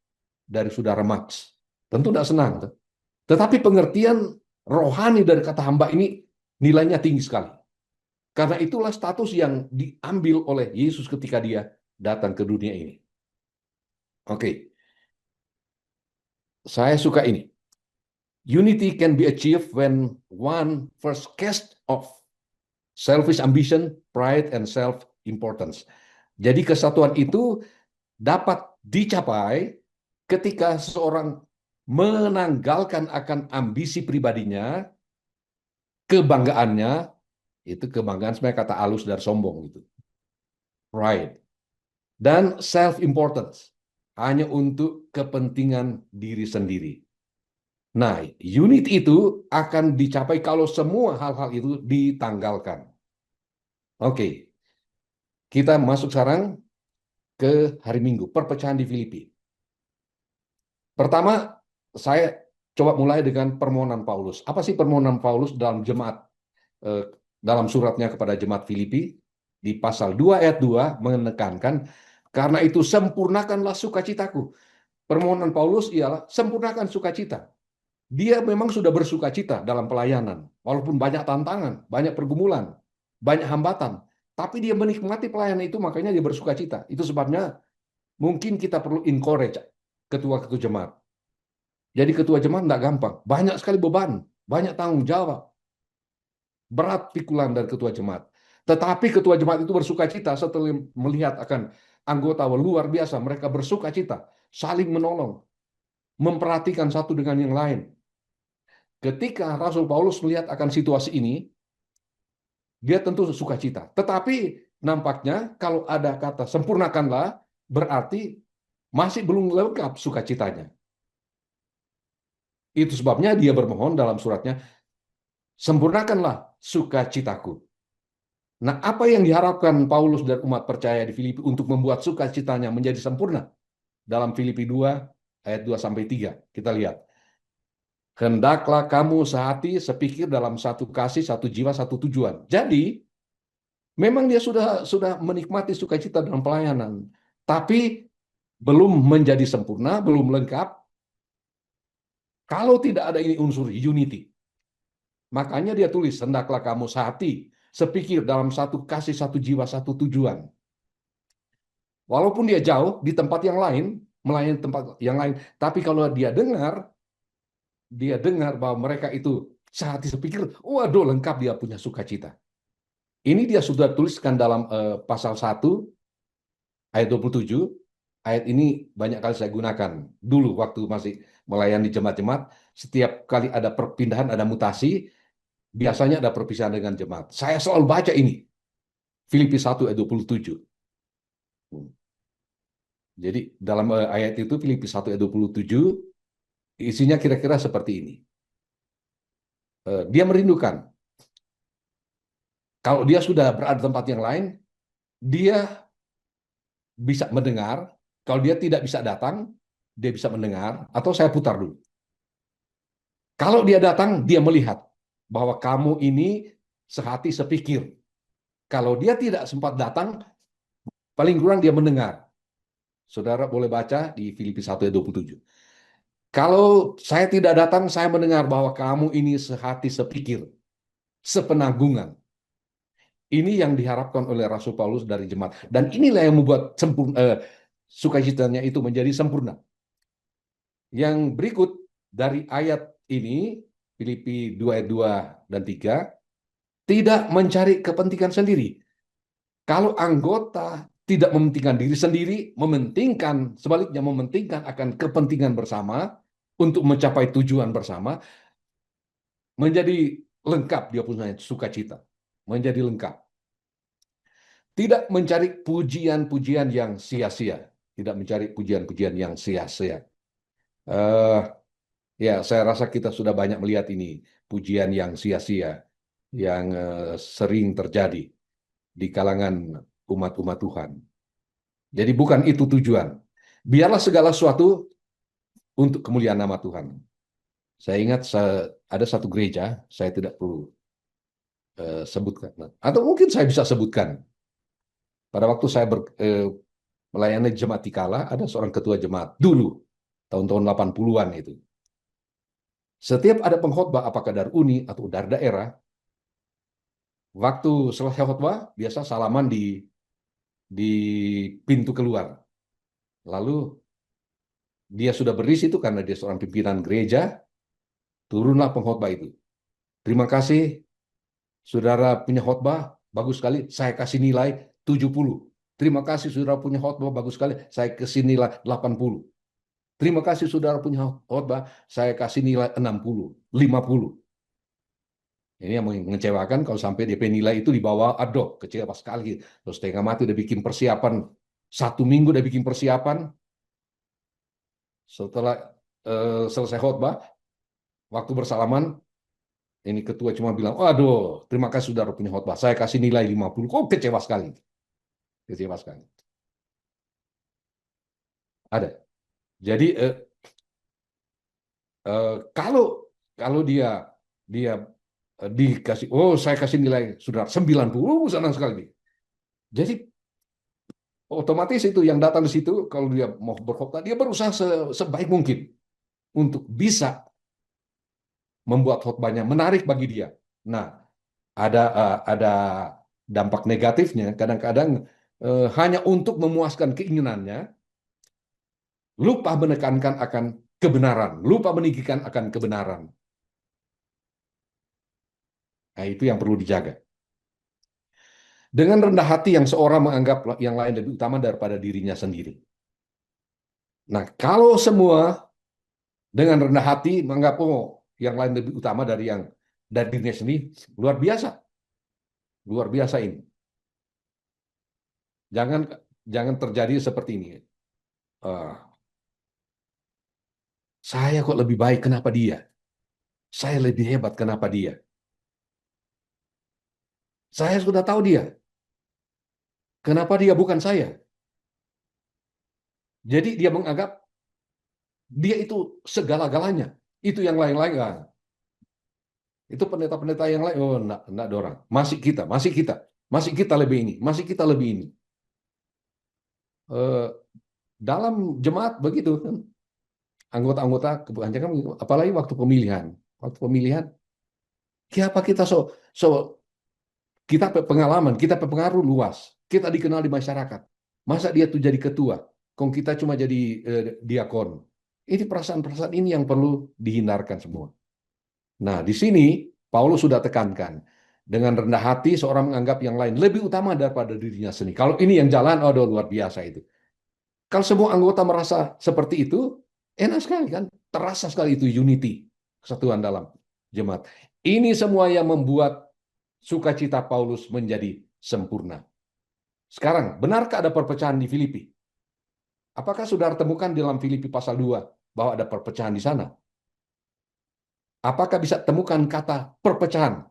dari saudara Max? Tentu tidak senang. Tetapi pengertian rohani dari kata hamba ini Nilainya tinggi sekali. Karena itulah status yang diambil oleh Yesus ketika dia datang ke dunia ini. Oke. Saya suka ini. Unity can be achieved when one first cast off selfish ambition, pride, and self-importance. Jadi kesatuan itu dapat dicapai ketika seseorang menanggalkan akan ambisi pribadinya, kebanggaannya, itu kebanggaan sebenarnya kata halus dari sombong gitu. Pride. Dan self-importance, hanya untuk kepentingan diri sendiri. Nah, unit itu akan dicapai kalau semua hal-hal itu ditanggalkan. Oke, kita masuk sekarang ke hari Minggu, perpecahan di Filipi. Pertama, saya coba mulai dengan permohonan Paulus. Apa sih permohonan Paulus dalam jemaat, dalam suratnya kepada jemaat Filipi? Di pasal 2 ayat 2 menekankan, karena itu sempurnakanlah sukacitaku. Permohonan Paulus ialah sempurnakan sukacita. Dia memang sudah bersukacita dalam pelayanan, walaupun banyak tantangan, banyak pergumulan, banyak hambatan, tapi dia menikmati pelayanan itu, makanya dia bersukacita. Itu sebabnya mungkin kita perlu encourage ketua-ketua jemaat. Jadi ketua jemaat tidak gampang, banyak sekali beban, banyak tanggung jawab, berat pikulan dari ketua jemaat. Tetapi ketua jemaat itu bersukacita setelah melihat akan anggota luar biasa, mereka bersukacita, saling menolong, memperhatikan satu dengan yang lain. Ketika Rasul Paulus melihat akan situasi ini, dia tentu sukacita. Tetapi nampaknya kalau ada kata sempurnakanlah, berarti masih belum lengkap sukacitanya. Itu sebabnya dia bermohon dalam suratnya, sempurnakanlah sukacitaku. Nah, apa yang diharapkan Paulus dan umat percaya di Filipi untuk membuat sukacitanya menjadi sempurna? Dalam Filipi 2 ayat 2-3, kita lihat. Hendaklah kamu sehati, sepikir, dalam satu kasih, satu jiwa, satu tujuan. Jadi, memang dia sudah menikmati sukacita dalam pelayanan, tapi belum menjadi sempurna, belum lengkap. Kalau tidak ada ini unsur unity, makanya dia tulis, hendaklah kamu sehati, sepikir, dalam satu kasih, satu jiwa, satu tujuan. Walaupun dia jauh di tempat yang lain, melayani tempat yang lain, tapi kalau dia dengar bahwa mereka itu sehati sepikir, waduh lengkap, dia punya sukacita. Ini dia sudah tuliskan dalam pasal 1 ayat 27. Ayat ini banyak kali saya gunakan dulu waktu masih melayani jemaat-jemaat. Setiap kali ada perpindahan, ada mutasi, biasanya ada perpisahan dengan jemaat. Saya selalu baca ini. Filipi 1 ayat 27. Jadi dalam ayat itu Filipi 1 ayat 27, isinya kira-kira seperti ini. Dia merindukan. Kalau dia sudah berada di tempat yang lain, dia bisa mendengar. Kalau dia tidak bisa datang, dia bisa mendengar. Atau saya putar dulu. Kalau dia datang, dia melihat bahwa kamu ini sehati sepikir. Kalau dia tidak sempat datang, paling kurang dia mendengar. Saudara boleh baca di Filipi 1 ayat 27. Kalau saya tidak datang, saya mendengar bahwa kamu ini sehati sepikir, sepenanggungan. Ini yang diharapkan oleh Rasul Paulus dari jemaat. Dan inilah yang membuat sukacitanya itu menjadi sempurna. Yang berikut dari ayat ini, Filipi 2 ayat 2 dan 3, tidak mencari kepentingan sendiri. Kalau anggota tidak mementingkan diri sendiri, sebaliknya mementingkan akan kepentingan bersama, untuk mencapai tujuan bersama, menjadi lengkap dia punya sukacita. Menjadi lengkap. Tidak mencari pujian-pujian yang sia-sia. Tidak mencari pujian-pujian yang sia-sia. Ya, saya rasa kita sudah banyak melihat ini. Pujian yang sia-sia. Yang sering terjadi di kalangan umat-umat Tuhan. Jadi bukan itu tujuan. Biarlah segala sesuatu untuk kemuliaan nama Tuhan. Saya ingat ada satu gereja, saya tidak perlu sebutkan. Atau mungkin saya bisa sebutkan. Pada waktu saya melayani jemaat Tikala, ada seorang ketua jemaat dulu, tahun-tahun 80-an itu. Setiap ada pengkhotbah, apakah dari UNI atau dari daerah, Waktu selesai khotbah, biasa salaman di pintu keluar. Lalu dia sudah berdiri situ karena dia seorang pimpinan gereja, turunlah pengkhotbah itu. Terima kasih, saudara punya khotbah, bagus sekali, saya kasih nilai 70. Terima kasih saudara punya khotbah, bagus sekali, saya kasih nilai 80. Terima kasih saudara punya khotbah, saya kasih nilai 60, 50. Ini yang mengecewakan kalau sampai DP nilai itu di bawah, aduh, kecewa sekali. Terus setengah mati udah bikin persiapan, 1 minggu udah bikin persiapan. Setelah selesai khotbah, waktu bersalaman, ini ketua cuma bilang, aduh, terima kasih saudara punya khotbah, saya kasih nilai 50. Kok kecewa sekali. Kecewa sekali. Ada. Jadi kalau dia dikasih, oh saya kasih nilai saudara 90, senang sekali. Jadi otomatis itu yang datang di situ, kalau dia mau berkhotbah, dia berusaha sebaik mungkin untuk bisa membuat khotbahnya menarik bagi dia. Nah, ada dampak negatifnya. Kadang-kadang hanya untuk memuaskan keinginannya, lupa menekankan akan kebenaran, lupa meninggikan akan kebenaran. Nah, itu yang perlu dijaga. Dengan rendah hati yang seorang menganggap yang lain lebih utama daripada dirinya sendiri. Nah, kalau semua dengan rendah hati menganggap, oh, yang lain lebih utama dari dirinya sendiri, luar biasa. Luar biasa ini. Jangan terjadi seperti ini. Saya kok lebih baik, kenapa dia? Saya lebih hebat, kenapa dia? Saya sudah tahu dia. Kenapa dia bukan saya? Jadi dia menganggap dia itu segala-galanya. Itu yang lain-lain kan. Itu pendeta-pendeta yang lain, oh enggak ada orang. Masih kita lebih ini, masih kita lebih ini. Dalam jemaat begitu kan. Anggota-anggota kebanyakan, apalagi waktu pemilihan. Waktu pemilihan, siapa kita kita pengalaman, kita pengaruh luas, kita dikenal di masyarakat. Masa dia tuh jadi ketua, kok kita cuma jadi diakon. Ini perasaan-perasaan ini yang perlu dihindarkan semua. Nah, di sini Paulus sudah tekankan, dengan rendah hati seorang menganggap yang lain lebih utama daripada dirinya sendiri. Kalau ini yang jalan, aduh luar biasa itu. Kalau semua anggota merasa seperti itu, enak sekali kan, terasa sekali itu unity, kesatuan dalam jemaat. Ini semua yang membuat sukacita Paulus menjadi sempurna. Sekarang, benarkah ada perpecahan di Filipi? Apakah saudara temukan dalam Filipi pasal 2 bahwa ada perpecahan di sana? Apakah bisa temukan kata perpecahan?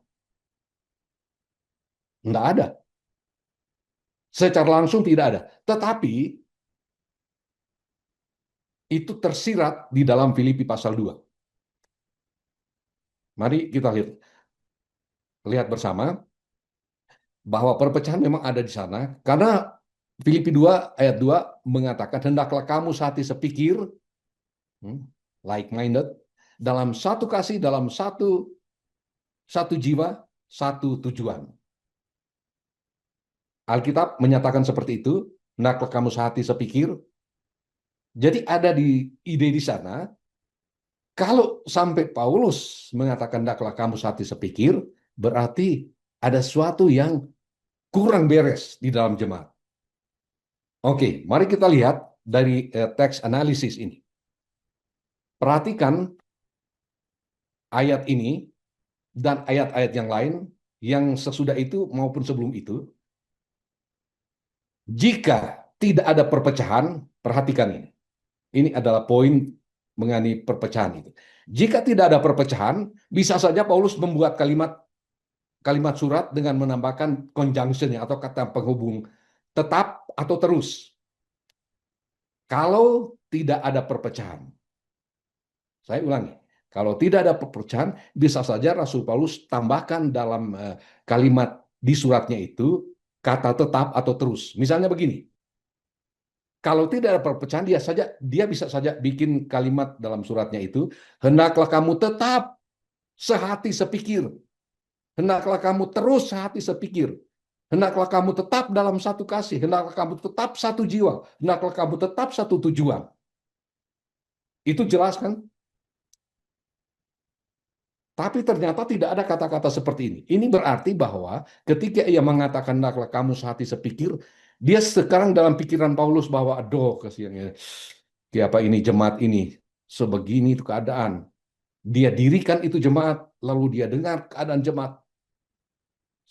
Enggak ada. Secara langsung tidak ada. Tetapi itu tersirat di dalam Filipi pasal 2. Mari kita lihat bersama bahwa perpecahan memang ada di sana, karena Filipi 2 ayat 2 mengatakan, hendaklah kamu sehati sepikir, like-minded, dalam satu kasih, dalam satu jiwa, satu tujuan. Alkitab menyatakan seperti itu, hendaklah kamu sehati sepikir. Jadi ada di ide di sana, kalau sampai Paulus mengatakan hendaklah kamu sehati sepikir, berarti ada sesuatu yang kurang beres di dalam jemaat. Oke, mari kita lihat dari teks analisis ini. Perhatikan ayat ini dan ayat-ayat yang lain yang sesudah itu maupun sebelum itu. Jika tidak ada perpecahan, perhatikan ini. Ini adalah poin mengenai perpecahan itu. Jika tidak ada perpecahan, bisa saja Paulus membuat kalimat surat dengan menambahkan conjunction atau kata penghubung tetap atau terus. Kalau tidak ada perpecahan. Saya ulangi. Kalau tidak ada perpecahan, bisa saja Rasul Paulus tambahkan dalam kalimat di suratnya itu kata tetap atau terus. Misalnya begini. Kalau tidak ada perpecahan, dia bisa saja bikin kalimat dalam suratnya itu, hendaklah kamu tetap sehati sepikir. Hendaklah kamu terus sehati sepikir. Hendaklah kamu tetap dalam satu kasih. Hendaklah kamu tetap satu jiwa. Hendaklah kamu tetap satu tujuan. Itu jelas kan? Tapi ternyata tidak ada kata-kata seperti ini. Ini berarti bahwa ketika ia mengatakan hendaklah kamu sehati sepikir, dia sekarang dalam pikiran Paulus bahwa aduh kasihannya. Apa ini jemaat ini sebegini itu keadaan. Dia dirikan itu jemaat, lalu dia dengar keadaan jemaat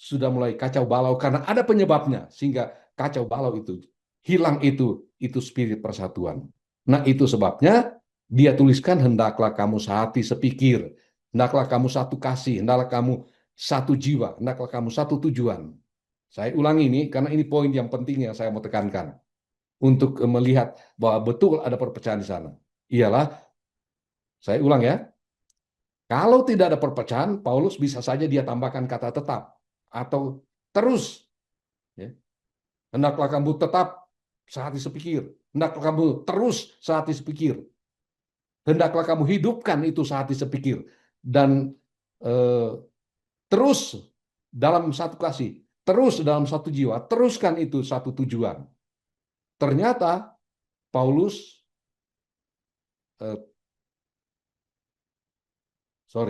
sudah mulai kacau balau karena ada penyebabnya sehingga kacau balau itu hilang itu spirit persatuan. Nah, itu sebabnya dia tuliskan hendaklah kamu sehati sepikir, hendaklah kamu satu kasih, hendaklah kamu satu jiwa, hendaklah kamu satu tujuan. Saya ulangi ini karena ini poin yang penting yang saya mau tekankan untuk melihat bahwa betul ada perpecahan di sana. Ialah, saya ulang ya, kalau tidak ada perpecahan, Paulus bisa saja dia tambahkan kata tetap atau terus. Ya. Hendaklah kamu tetap sehati sepikir. Hendaklah kamu terus sehati sepikir. Hendaklah kamu hidupkan itu sehati sepikir. Dan terus dalam satu kasih. Terus dalam satu jiwa. Teruskan itu satu tujuan. Ternyata Paulus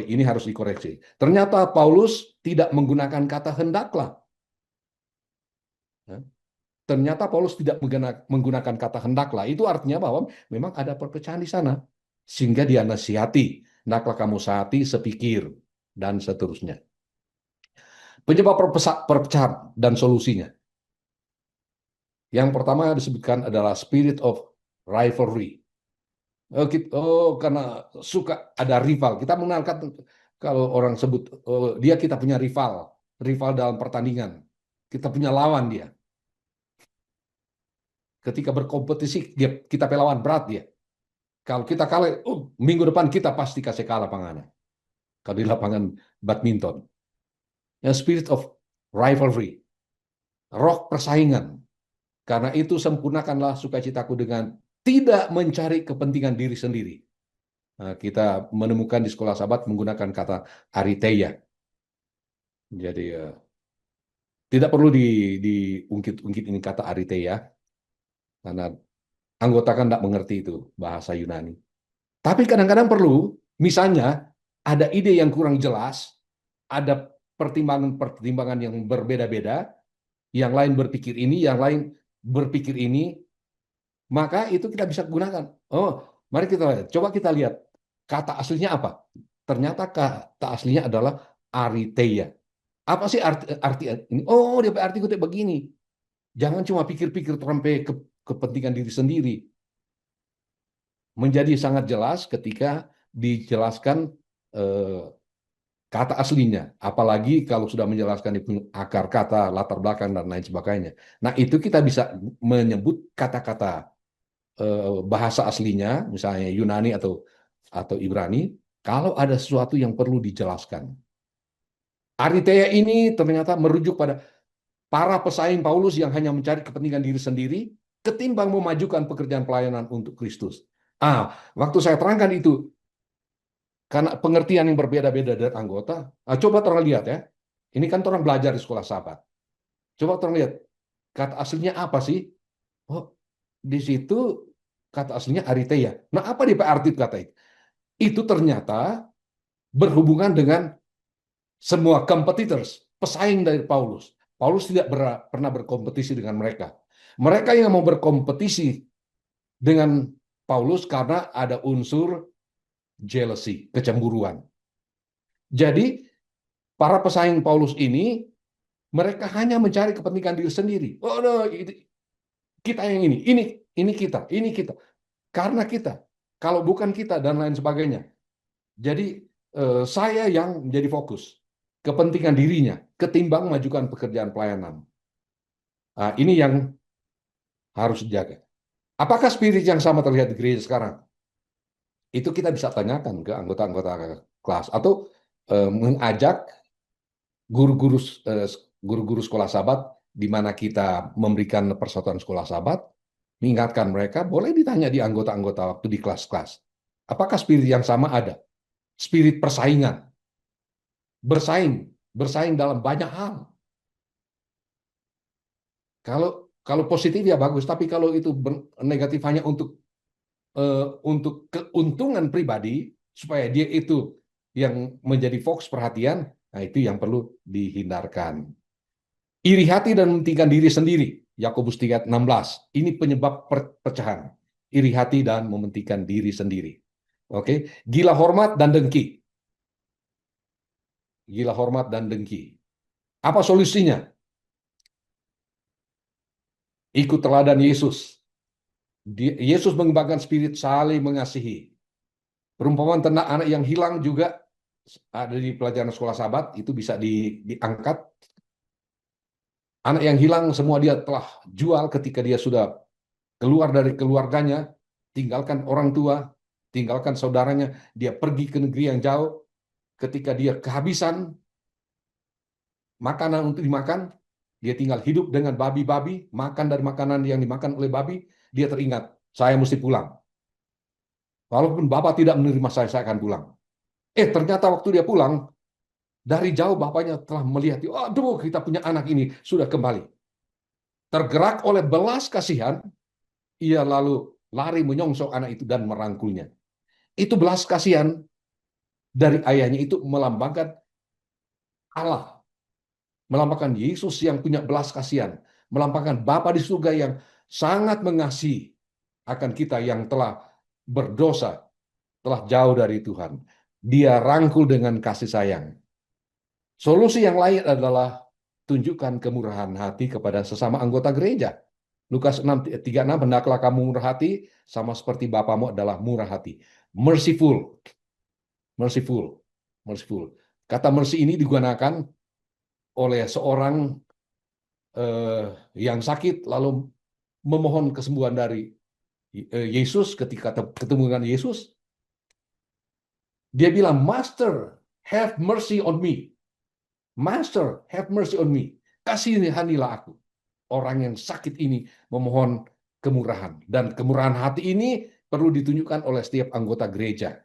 ini harus dikoreksi. Ternyata Paulus tidak menggunakan kata hendaklah. Ternyata Paulus tidak menggunakan kata hendaklah. Itu artinya bahwa memang ada perpecahan di sana. Sehingga dia nasihati. Hendaklah kamu sehati, sepikir, dan seterusnya. Penyebab perpecahan dan solusinya. Yang pertama disebutkan adalah spirit of rivalry. Karena suka ada rival. Kita mengenalkan kalau orang sebut dia kita punya rival dalam pertandingan. Kita punya lawan dia. Ketika berkompetisi kita lawan berat dia. Kalau kita kalah, minggu depan kita pasti kasih kalah pangannya. Kalau di lapangan badminton. Yang spirit of rivalry. Roh persaingan. Karena itu sempurnakanlah sukacitaku dengan tidak mencari kepentingan diri sendiri. Nah, kita menemukan di sekolah sahabat menggunakan kata ariteia. Jadi tidak perlu diungkit-ungkit ini kata ariteia, karena anggota kan tidak mengerti itu bahasa Yunani. Tapi kadang-kadang perlu, misalnya ada ide yang kurang jelas, ada pertimbangan-pertimbangan yang berbeda-beda, yang lain berpikir ini, yang lain berpikir ini, maka itu kita bisa gunakan. Mari kita lihat. Coba kita lihat kata aslinya apa. Ternyata kata aslinya adalah ariteia. Apa sih arti ini? Dia arti kutip begini. Jangan cuma pikir-pikir sampai kepentingan diri sendiri. Menjadi sangat jelas ketika dijelaskan kata aslinya. Apalagi kalau sudah menjelaskan akar kata, latar belakang, dan lain sebagainya. Nah, itu kita bisa menyebut kata-kata bahasa aslinya, misalnya Yunani atau Ibrani, kalau ada sesuatu yang perlu dijelaskan. Ariteia ini ternyata merujuk pada para pesaing Paulus yang hanya mencari kepentingan diri sendiri, ketimbang memajukan pekerjaan pelayanan untuk Kristus. Waktu saya terangkan itu, karena pengertian yang berbeda-beda dari anggota, coba terang lihat ya. Ini kan orang belajar di sekolah sahabat. Coba terang lihat, kata aslinya apa sih? Di situ kata aslinya ariteia. Nah, apa dia arti kata itu? Itu ternyata berhubungan dengan semua competitors, pesaing dari Paulus. Paulus tidak pernah berkompetisi dengan mereka. Mereka yang mau berkompetisi dengan Paulus karena ada unsur jealousy, kecemburuan. Jadi, para pesaing Paulus ini, mereka hanya mencari kepentingan diri sendiri. Kita yang ini kita. Karena kita, kalau bukan kita, dan lain sebagainya. Jadi, saya yang menjadi fokus. Kepentingan dirinya, ketimbang majukan pekerjaan pelayanan. Ini yang harus dijaga. Apakah spirit yang sama terlihat di gereja sekarang? Itu kita bisa tanyakan ke anggota-anggota kelas. Atau mengajak guru-guru sekolah sahabat, di mana kita memberikan persatuan sekolah sahabat, mengingatkan mereka, boleh ditanya di anggota-anggota waktu di kelas-kelas. Apakah spirit yang sama ada? Spirit persaingan. Bersaing. bersaing dalam banyak hal. Kalau positif ya bagus, tapi kalau itu negatif hanya untuk keuntungan pribadi supaya dia itu yang menjadi fokus perhatian, nah itu yang perlu dihindarkan. Iri hati dan mementingkan diri sendiri, Yakobus 3:16. Ini penyebab perpecahan. Iri hati dan mementingkan diri sendiri. Oke, gila hormat dan dengki. Gila hormat dan dengki. Apa solusinya? Ikut teladan Yesus. Yesus mengembangkan spirit saling mengasihi. Perumpamaan tentang anak yang hilang juga ada di pelajaran sekolah Sabat, itu bisa diangkat. Anak yang hilang semua dia telah jual ketika dia sudah keluar dari keluarganya, tinggalkan orang tua, tinggalkan saudaranya, dia pergi ke negeri yang jauh. Ketika dia kehabisan makanan untuk dimakan, dia tinggal hidup dengan babi-babi, makan dari makanan yang dimakan oleh babi, dia teringat, saya mesti pulang. Walaupun Bapak tidak menerima saya akan pulang. Ternyata waktu dia pulang, dari jauh bapaknya telah melihat, aduh kita punya anak ini sudah kembali. Tergerak oleh belas kasihan, ia lalu lari menyongsong anak itu dan merangkulnya. Itu belas kasihan dari ayahnya itu melambangkan Allah. Melambangkan Yesus yang punya belas kasihan. Melambangkan Bapa di surga yang sangat mengasihi akan kita yang telah berdosa, telah jauh dari Tuhan. Dia rangkul dengan kasih sayang. Solusi yang lain adalah tunjukkan kemurahan hati kepada sesama anggota gereja. Lukas 6:36, hendaklah kamu murah hati, sama seperti Bapamu adalah murah hati. Merciful. Merciful. Merciful. Kata mercy ini digunakan oleh seorang yang sakit lalu memohon kesembuhan dari Yesus. Ketika ketemu dengan Yesus, dia bilang, Master, have mercy on me. Master, have mercy on me. Kasihanilah aku. Orang yang sakit ini memohon kemurahan. Dan kemurahan hati ini perlu ditunjukkan oleh setiap anggota gereja.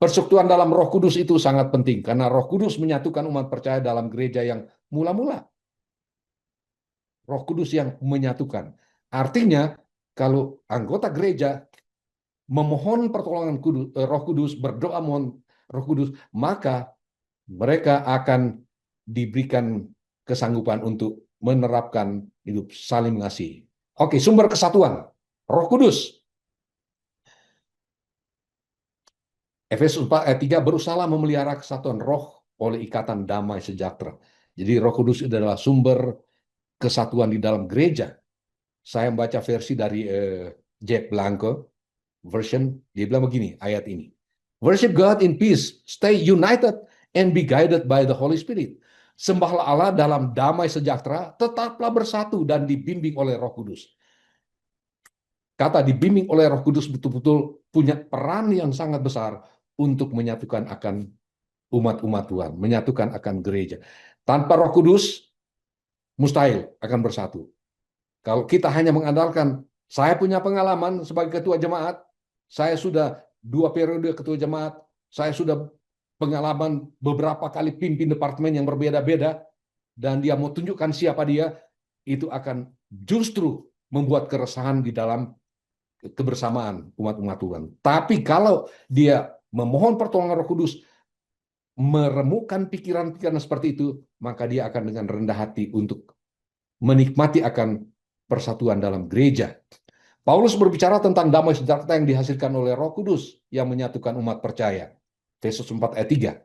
Persekutuan dalam Roh Kudus itu sangat penting, karena Roh Kudus menyatukan umat percaya dalam gereja yang mula-mula. Roh Kudus yang menyatukan. Artinya, kalau anggota gereja memohon pertolongan Roh Kudus, berdoa mohon Roh Kudus, maka mereka akan diberikan kesanggupan untuk menerapkan hidup saling mengasihi. Oke, sumber kesatuan, Roh Kudus. Efesus 4:3, berusahalah memelihara kesatuan roh oleh ikatan damai sejahtera. Jadi Roh Kudus adalah sumber kesatuan di dalam gereja. Saya membaca versi dari Jack Blanco version, dia bilang begini, ayat ini. Worship God in peace, stay united and be guided by the Holy Spirit. Sembahlah Allah dalam damai sejahtera, tetaplah bersatu dan dibimbing oleh Roh Kudus. Kata dibimbing oleh Roh Kudus betul-betul punya peran yang sangat besar untuk menyatukan akan umat-umat Tuhan, menyatukan akan gereja. Tanpa Roh Kudus, mustahil akan bersatu. Kalau kita hanya mengandalkan, saya punya pengalaman sebagai ketua jemaat, saya sudah 2 periode ketua jemaat, saya sudah pengalaman beberapa kali pimpin departemen yang berbeda-beda, dan dia mau tunjukkan siapa dia, itu akan justru membuat keresahan di dalam kebersamaan umat-umat Tuhan. Tapi kalau dia memohon pertolongan Roh Kudus, meremukkan pikiran-pikiran seperti itu, maka dia akan dengan rendah hati untuk menikmati akan persatuan dalam gereja. Paulus berbicara tentang damai sejahtera yang dihasilkan oleh Roh Kudus yang menyatukan umat percaya. Efesus 4:3.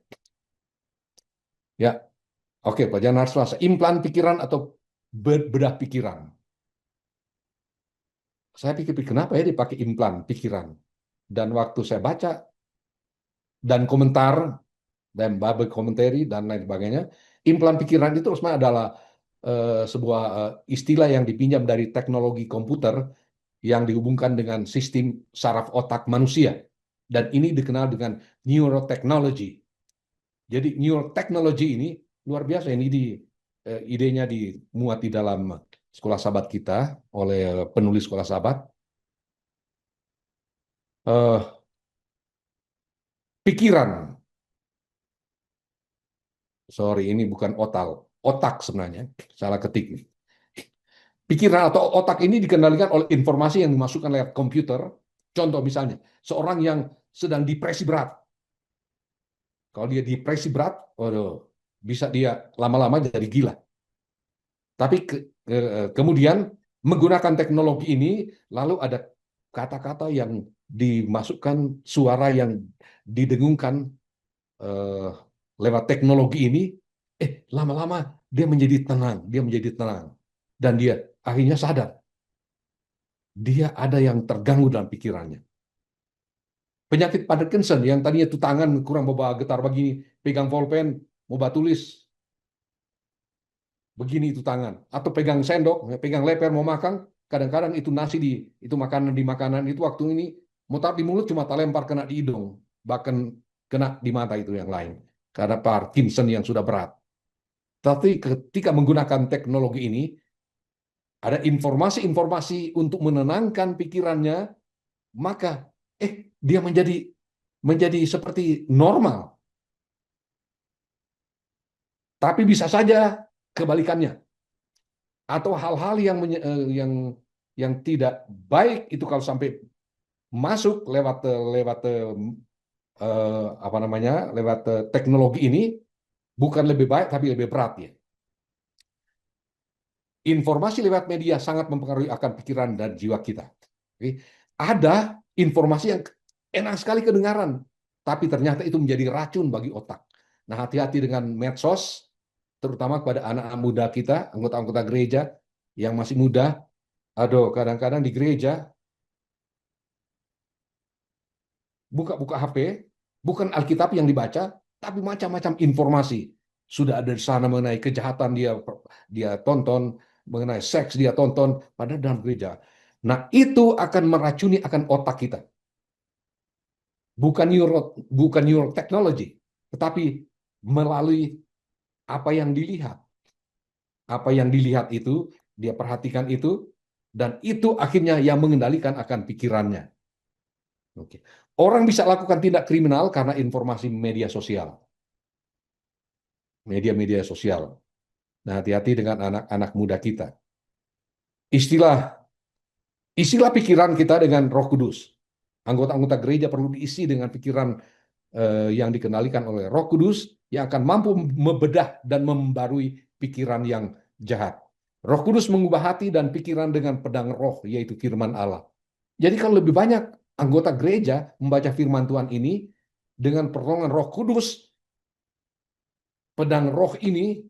Ya. Oke, pelajaran hari Selasa, implan pikiran atau bedah pikiran. Saya pikir kenapa ya dipakai implan pikiran? Dan waktu saya baca dan komentar dan Bible commentary dan lain sebagainya, implan pikiran itu sebenarnya adalah sebuah istilah yang dipinjam dari teknologi komputer yang dihubungkan dengan sistem saraf otak manusia. Dan ini dikenal dengan neurotechnology. Jadi neurotechnology ini luar biasa. Ini idenya dimuat di dalam sekolah sahabat kita oleh penulis sekolah sahabat. Pikiran sorry, ini bukan otak sebenarnya, salah ketik nih. Pikiran atau otak ini dikendalikan oleh informasi yang dimasukkan lewat komputer. Contoh misalnya, seorang yang sedang depresi berat. Kalau dia depresi berat, waduh, bisa dia lama-lama jadi gila. Tapi kemudian menggunakan teknologi ini, lalu ada kata-kata yang dimasukkan, suara yang didengungkan lewat teknologi ini, lama-lama dia menjadi tenang, dan dia akhirnya sadar, dia ada yang terganggu dalam pikirannya. Penyakit Parkinson yang tadinya itu tangan kurang bawa getar begini, pegang pulpen, mau tulis, begini itu tangan, atau pegang sendok, pegang leper mau makan, kadang-kadang itu nasi itu makanan di makanan itu waktu ini mau taruh di mulut cuma terlempar kena di hidung, bahkan kena di mata itu yang lain karena Parkinson yang sudah berat. Tapi ketika menggunakan teknologi ini, ada informasi-informasi untuk menenangkan pikirannya, maka dia menjadi seperti normal. Tapi bisa saja kebalikannya. Atau hal-hal yang tidak baik itu kalau sampai masuk lewat teknologi ini, bukan lebih baik tapi lebih berat ya. Informasi lewat media sangat mempengaruhi akan pikiran dan jiwa kita. Ada informasi yang enak sekali kedengaran, tapi ternyata itu menjadi racun bagi otak. Nah, hati-hati dengan medsos, terutama kepada anak-anak muda kita, anggota-anggota gereja yang masih muda. Aduh, kadang-kadang di gereja buka-buka HP, bukan Alkitab yang dibaca, tapi macam-macam informasi. Sudah ada di sana mengenai kejahatan dia tonton, mengenai seks dia tonton, padahal dalam gereja. Nah, itu akan meracuni akan otak kita. Bukan neurotechnology, tetapi melalui apa yang dilihat. Apa yang dilihat itu, dia perhatikan itu, dan itu akhirnya yang mengendalikan akan pikirannya. Oke. Orang bisa lakukan tindak kriminal karena informasi media sosial. Media-media sosial. Nah, hati-hati dengan anak-anak muda kita. Isilah pikiran kita dengan Roh Kudus. Anggota-anggota gereja perlu diisi dengan pikiran yang dikendalikan oleh Roh Kudus yang akan mampu membedah dan membarui pikiran yang jahat. Roh Kudus mengubah hati dan pikiran dengan pedang roh, yaitu firman Allah. Jadi kalau lebih banyak anggota gereja membaca firman Tuhan ini dengan pertolongan Roh Kudus, pedang roh ini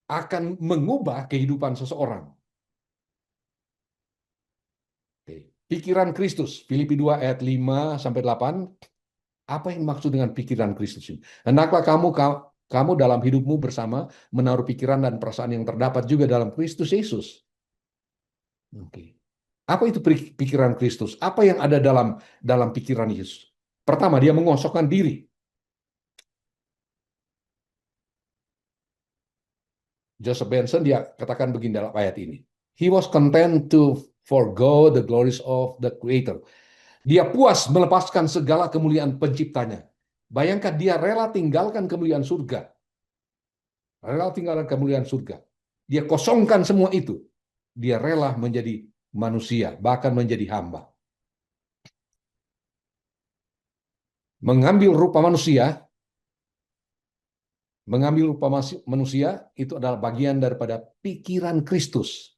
akan mengubah kehidupan seseorang. Pikiran Kristus, Filipi 2 ayat 5 sampai 8. Apa yang dimaksud dengan pikiran Kristus ini? Hendaklah kamu dalam hidupmu bersama menaruh pikiran dan perasaan yang terdapat juga dalam Kristus Yesus. Oke. Apa itu pikiran Kristus? Apa yang ada dalam pikiran Yesus? Pertama, dia mengosokkan diri. Joseph Benson dia katakan begini dalam ayat ini. He was content to forgo the glories of the Creator. Dia puas melepaskan segala kemuliaan penciptanya. Bayangkan dia rela tinggalkan kemuliaan surga. Rela tinggalkan kemuliaan surga. Dia kosongkan semua itu. Dia rela menjadi manusia, bahkan menjadi hamba. Mengambil rupa manusia itu adalah bagian daripada pikiran Kristus.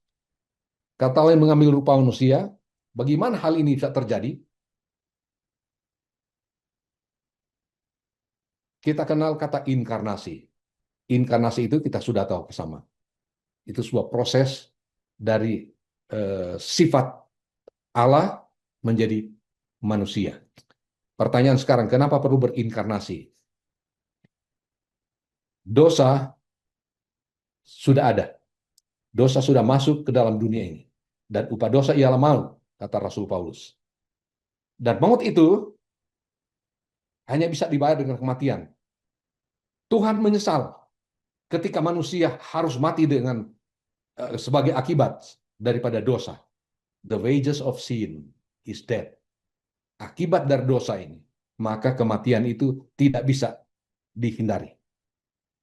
Kata lain, mengambil rupa manusia, bagaimana hal ini bisa terjadi? Kita kenal kata inkarnasi. Inkarnasi itu kita sudah tahu bersama. Itu sebuah proses dari sifat Allah menjadi manusia. Pertanyaan sekarang, kenapa perlu berinkarnasi? Dosa sudah ada. Dosa sudah masuk ke dalam dunia ini. Dan upah dosa ialah maut, kata Rasul Paulus. Dan maut itu hanya bisa dibayar dengan kematian. Tuhan menyesal ketika manusia harus mati sebagai akibat daripada dosa. The wages of sin is death. Akibat dari dosa ini, maka kematian itu tidak bisa dihindari.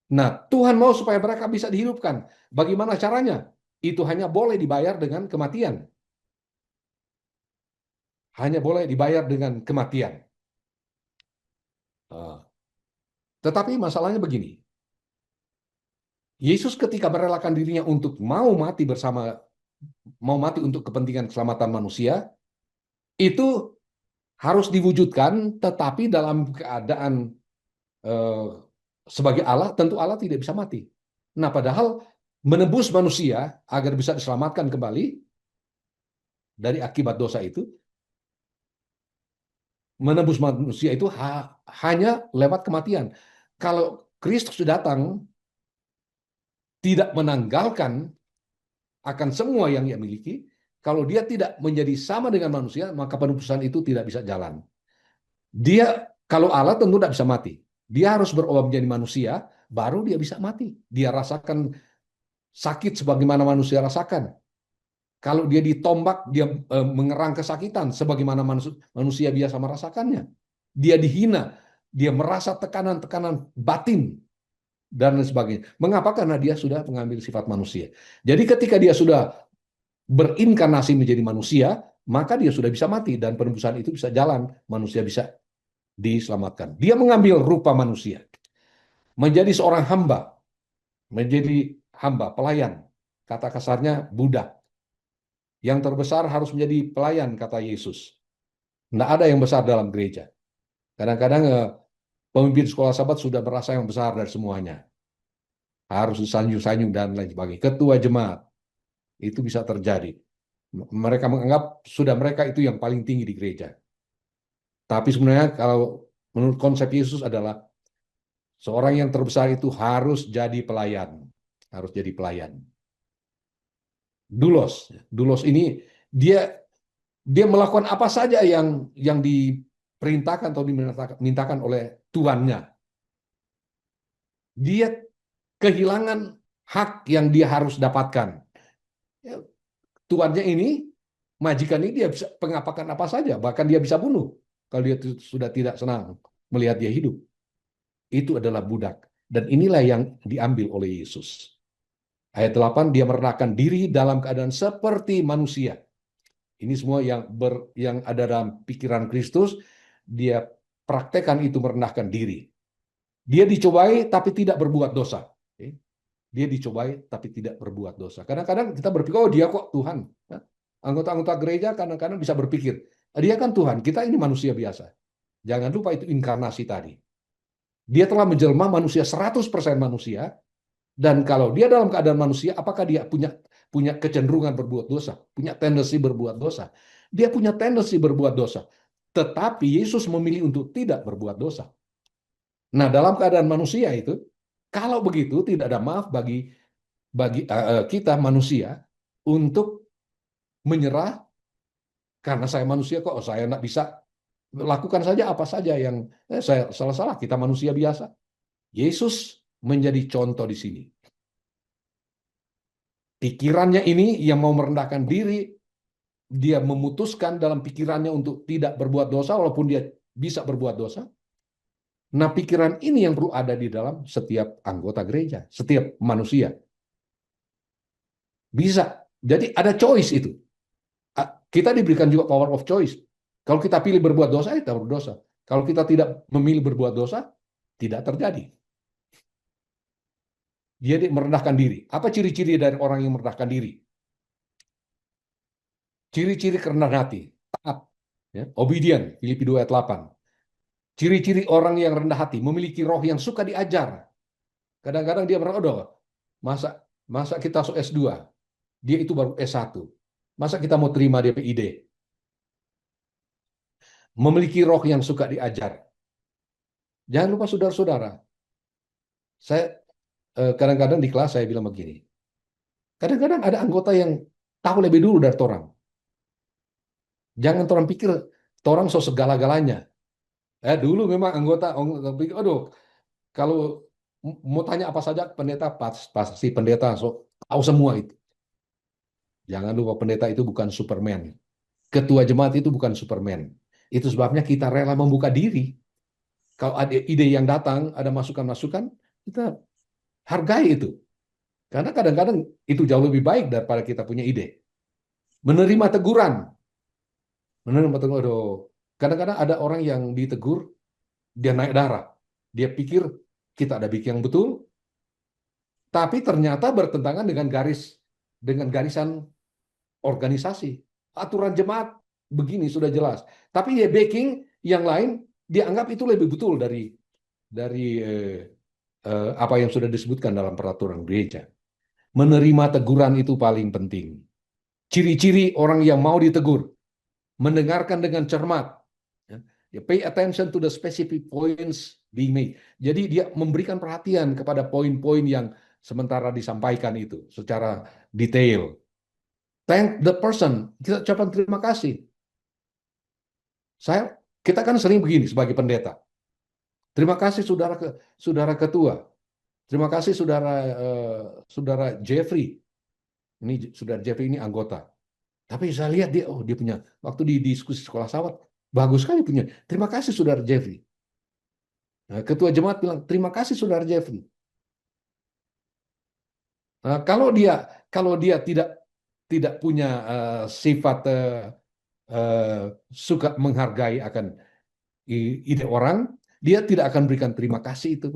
Nah, Tuhan mau supaya mereka bisa dihidupkan. Bagaimana caranya? Itu hanya boleh dibayar dengan kematian. Hanya boleh dibayar dengan kematian. Tetapi masalahnya begini. Yesus ketika merelakan dirinya untuk mau mati untuk kepentingan keselamatan manusia, itu harus diwujudkan, tetapi dalam keadaan sebagai Allah, tentu Allah tidak bisa mati. Nah, padahal menebus manusia agar bisa diselamatkan kembali dari akibat dosa itu, menebus manusia itu hanya lewat kematian. Kalau Kristus datang, tidak menanggalkan akan semua yang ia miliki, kalau dia tidak menjadi sama dengan manusia, maka penebusan itu tidak bisa jalan. Dia, kalau Allah tentu tidak bisa mati. Dia harus berubah menjadi manusia, baru dia bisa mati. Dia rasakan sakit sebagaimana manusia rasakan. Kalau dia ditombak, dia mengerang kesakitan sebagaimana manusia biasa merasakannya. Dia dihina, dia merasa tekanan-tekanan batin, dan lain sebagainya. Mengapa? Karena dia sudah mengambil sifat manusia. Jadi ketika dia sudah berinkarnasi menjadi manusia, maka dia sudah bisa mati dan penebusan itu bisa jalan, manusia bisa diselamatkan. Dia mengambil rupa manusia, menjadi seorang hamba, pelayan. Kata kasarnya budak. Yang terbesar harus menjadi pelayan, kata Yesus. Tidak ada yang besar dalam gereja. Kadang-kadang pemimpin sekolah sahabat sudah merasa yang besar dari semuanya. Harus disanjung-sanjung dan lain sebagainya. Ketua jemaat, itu bisa terjadi. Mereka menganggap sudah mereka itu yang paling tinggi di gereja. Tapi sebenarnya kalau menurut konsep Yesus adalah seorang yang terbesar itu harus jadi pelayan. Harus jadi pelayan. Doulos ini dia melakukan apa saja yang diperintahkan atau dimintakan oleh tuannya. Dia kehilangan hak yang dia harus dapatkan. Tuannya ini, majikan ini, dia bisa mengapakan apa saja, bahkan dia bisa bunuh kalau dia sudah tidak senang melihat dia hidup. Itu adalah budak. Dan inilah yang diambil oleh Yesus. Ayat 8, dia merendahkan diri dalam keadaan seperti manusia. Ini semua yang ada dalam pikiran Kristus, dia praktekkan itu, merendahkan diri. Dia dicobai tapi tidak berbuat dosa. Dia dicobai tapi tidak berbuat dosa. Kadang-kadang kita berpikir, oh dia kok Tuhan. Anggota-anggota gereja kadang-kadang bisa berpikir, dia kan Tuhan, kita ini manusia biasa. Jangan lupa itu inkarnasi tadi. Dia telah menjelma manusia 100% manusia, dan kalau dia dalam keadaan manusia, apakah dia punya kecenderungan berbuat dosa? Punya tendensi berbuat dosa? Dia punya tendensi berbuat dosa. Tetapi Yesus memilih untuk tidak berbuat dosa. Nah, dalam keadaan manusia itu, kalau begitu tidak ada maaf bagi kita manusia untuk menyerah, karena saya manusia kok, saya tidak bisa lakukan saja apa saja yang saya salah-salah, kita manusia biasa. Yesus menjadi contoh di sini. Pikirannya ini yang mau merendahkan diri, dia memutuskan dalam pikirannya untuk tidak berbuat dosa walaupun dia bisa berbuat dosa. Nah, pikiran ini yang perlu ada di dalam setiap anggota gereja, setiap manusia. Bisa. Jadi ada choice itu. Kita diberikan juga power of choice. Kalau kita pilih berbuat dosa, kita berdosa. Kalau kita tidak memilih berbuat dosa, tidak terjadi. Jadi merendahkan diri. Apa ciri-ciri dari orang yang merendahkan diri? Ciri-ciri kerendahan hati. Taat. Ya, obedient. Filipi 2 ayat 8. Ciri-ciri orang yang rendah hati, memiliki roh yang suka diajar. Kadang-kadang dia berkata, masa kita S2, dia itu baru S1. Masa kita mau terima dia PID? Memiliki roh yang suka diajar. Jangan lupa saudara-saudara, saya kadang-kadang di kelas saya bilang begini, kadang-kadang ada anggota yang tahu lebih dulu dari orang. Jangan orang pikir orang so segala-galanya. Dulu memang anggota pikir, aduh, kalau mau tanya apa saja pendeta pasti pendeta so tahu semua itu. Jangan lupa pendeta itu bukan Superman. Ketua jemaat itu bukan Superman. Itu sebabnya kita rela membuka diri. Kalau ada ide yang datang, ada masukan-masukan, kita Hargai itu. Karena kadang-kadang itu jauh lebih baik daripada kita punya ide. Menerima teguran. Menerima teguran. Aduh. Kadang-kadang ada orang yang ditegur, dia naik darah. Dia pikir kita ada bikin yang betul, tapi ternyata bertentangan dengan garisan organisasi. Aturan jemaat begini sudah jelas. Tapi dia backing yang lain, dia anggap itu lebih betul dari apa yang sudah disebutkan dalam peraturan gereja. Menerima teguran itu paling penting. Ciri-ciri orang yang mau ditegur, mendengarkan dengan cermat. Ya, pay attention to the specific points being made. Jadi dia memberikan perhatian kepada poin-poin yang sementara disampaikan itu secara detail. Thank the person. Kita ucapkan terima kasih. Kita kan sering begini sebagai pendeta. Terima kasih saudara ketua. Terima kasih saudara Jeffrey. Ini saudara Jeffrey ini anggota. Tapi saya lihat dia punya waktu di diskusi sekolah sahabat bagus sekali punya. Terima kasih saudara Jeffrey. Nah, ketua jemaat bilang terima kasih saudara Jeffrey. Nah, kalau dia tidak punya sifat suka menghargai akan ide orang, dia tidak akan berikan terima kasih itu.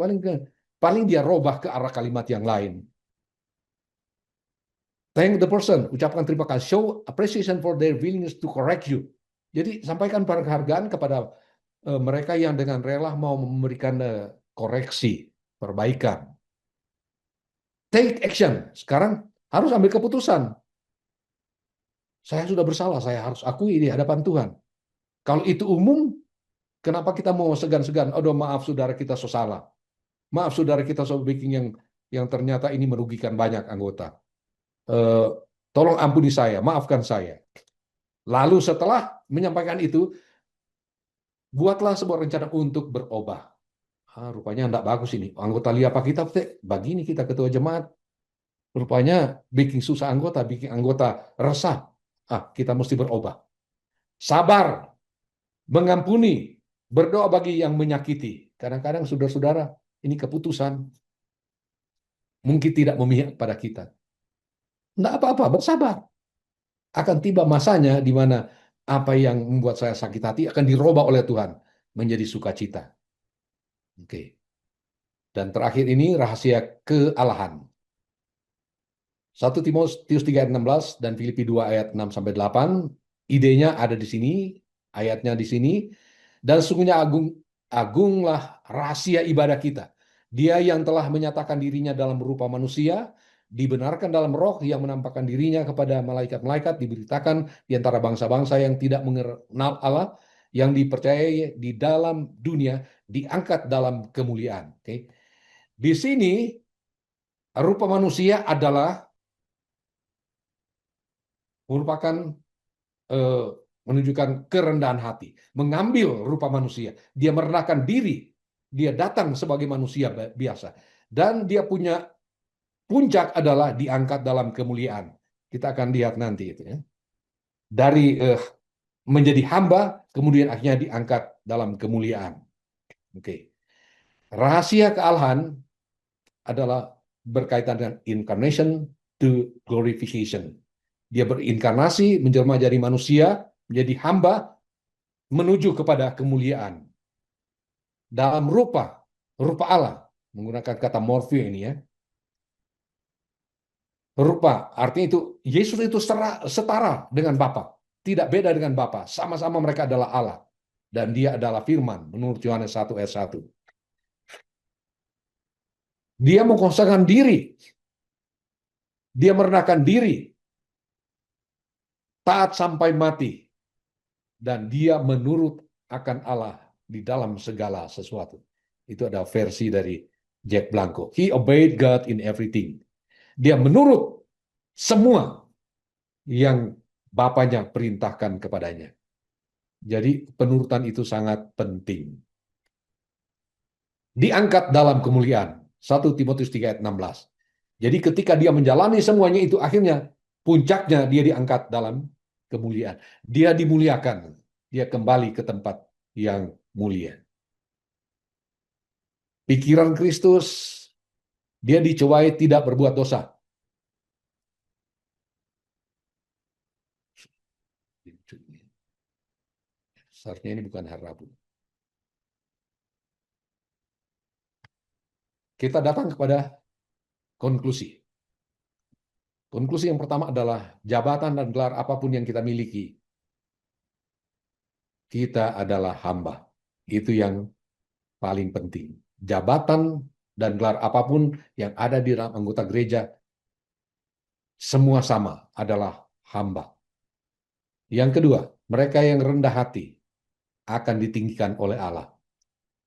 Paling dia robah ke arah kalimat yang lain. Thank the person, ucapkan terima kasih. Show appreciation for their willingness to correct you. Jadi sampaikan penghargaan kepada mereka yang dengan rela mau memberikan koreksi, perbaikan. Take action. Sekarang harus ambil keputusan. Saya sudah bersalah, saya harus akui di hadapan Tuhan. Kalau itu umum, kenapa kita mau segan-segan? Aduh, maaf saudara kita so salah. Maaf saudara kita so bikin yang ternyata ini merugikan banyak anggota. Tolong ampuni saya, maafkan saya. Lalu setelah menyampaikan itu, buatlah sebuah rencana untuk berubah. Rupanya tidak bagus ini. Anggota liapa kita, begini kita ketua jemaat. Rupanya bikin susah anggota, bikin anggota resah. Kita mesti berubah. Sabar, mengampuni, berdoa bagi yang menyakiti. Kadang-kadang saudara-saudara, ini keputusan mungkin tidak memihak pada kita. Tidak apa-apa, bersabar. Akan tiba masanya di mana apa yang membuat saya sakit hati akan dirubah oleh Tuhan menjadi sukacita. Oke. Dan terakhir ini rahasia kealahan. 1 Timotius 3 ayat 16 dan Filipi 2 ayat 6-8. Idenya ada di sini, ayatnya di sini. Dan sesungguhnya agunglah rahasia ibadah kita. Dia yang telah menyatakan dirinya dalam rupa manusia, dibenarkan dalam roh yang menampakkan dirinya kepada malaikat-malaikat, diberitakan di antara bangsa-bangsa yang tidak mengenal Allah, yang dipercayai di dalam dunia, diangkat dalam kemuliaan. Oke. Di sini rupa manusia adalah merupakan menunjukkan kerendahan hati, mengambil rupa manusia, dia merendahkan diri, dia datang sebagai manusia biasa, dan dia punya puncak adalah diangkat dalam kemuliaan. Kita akan lihat nanti itu ya. Dari menjadi hamba, kemudian akhirnya diangkat dalam kemuliaan. Oke. Rahasia kealahan adalah berkaitan dengan incarnation to glorification. Dia berinkarnasi, menjelma jadi manusia, menjadi hamba, menuju kepada kemuliaan. Dalam rupa Allah, menggunakan kata morfeo ini ya. Rupa, artinya itu, Yesus itu setara dengan Bapa. Tidak beda dengan Bapa. Sama-sama mereka adalah Allah. Dan dia adalah firman, menurut Yohanes 1 ayat 1. Dia mengkosongkan diri. Dia merendahkan diri. Taat sampai mati. Dan dia menurut akan Allah di dalam segala sesuatu. Itu ada versi dari Jack Blanco. He obeyed God in everything. Dia menurut semua yang Bapaknya perintahkan kepadanya. Jadi penurutan itu sangat penting. Diangkat dalam kemuliaan. 1 Timotius 3 ayat 16. Jadi ketika dia menjalani semuanya itu, akhirnya puncaknya dia diangkat dalam kemuliaan. Dia dimuliakan. Dia kembali ke tempat yang mulia. Pikiran Kristus Dia dicobai tidak berbuat dosa. Seharusnya ini bukan hari Rabu. Kita datang kepada konklusi. Konklusi yang pertama adalah jabatan dan gelar apapun yang kita miliki, kita adalah hamba. Itu yang paling penting. Jabatan dan gelar apapun yang ada di dalam anggota gereja, semua sama, adalah hamba. Yang kedua, mereka yang rendah hati akan ditinggikan oleh Allah.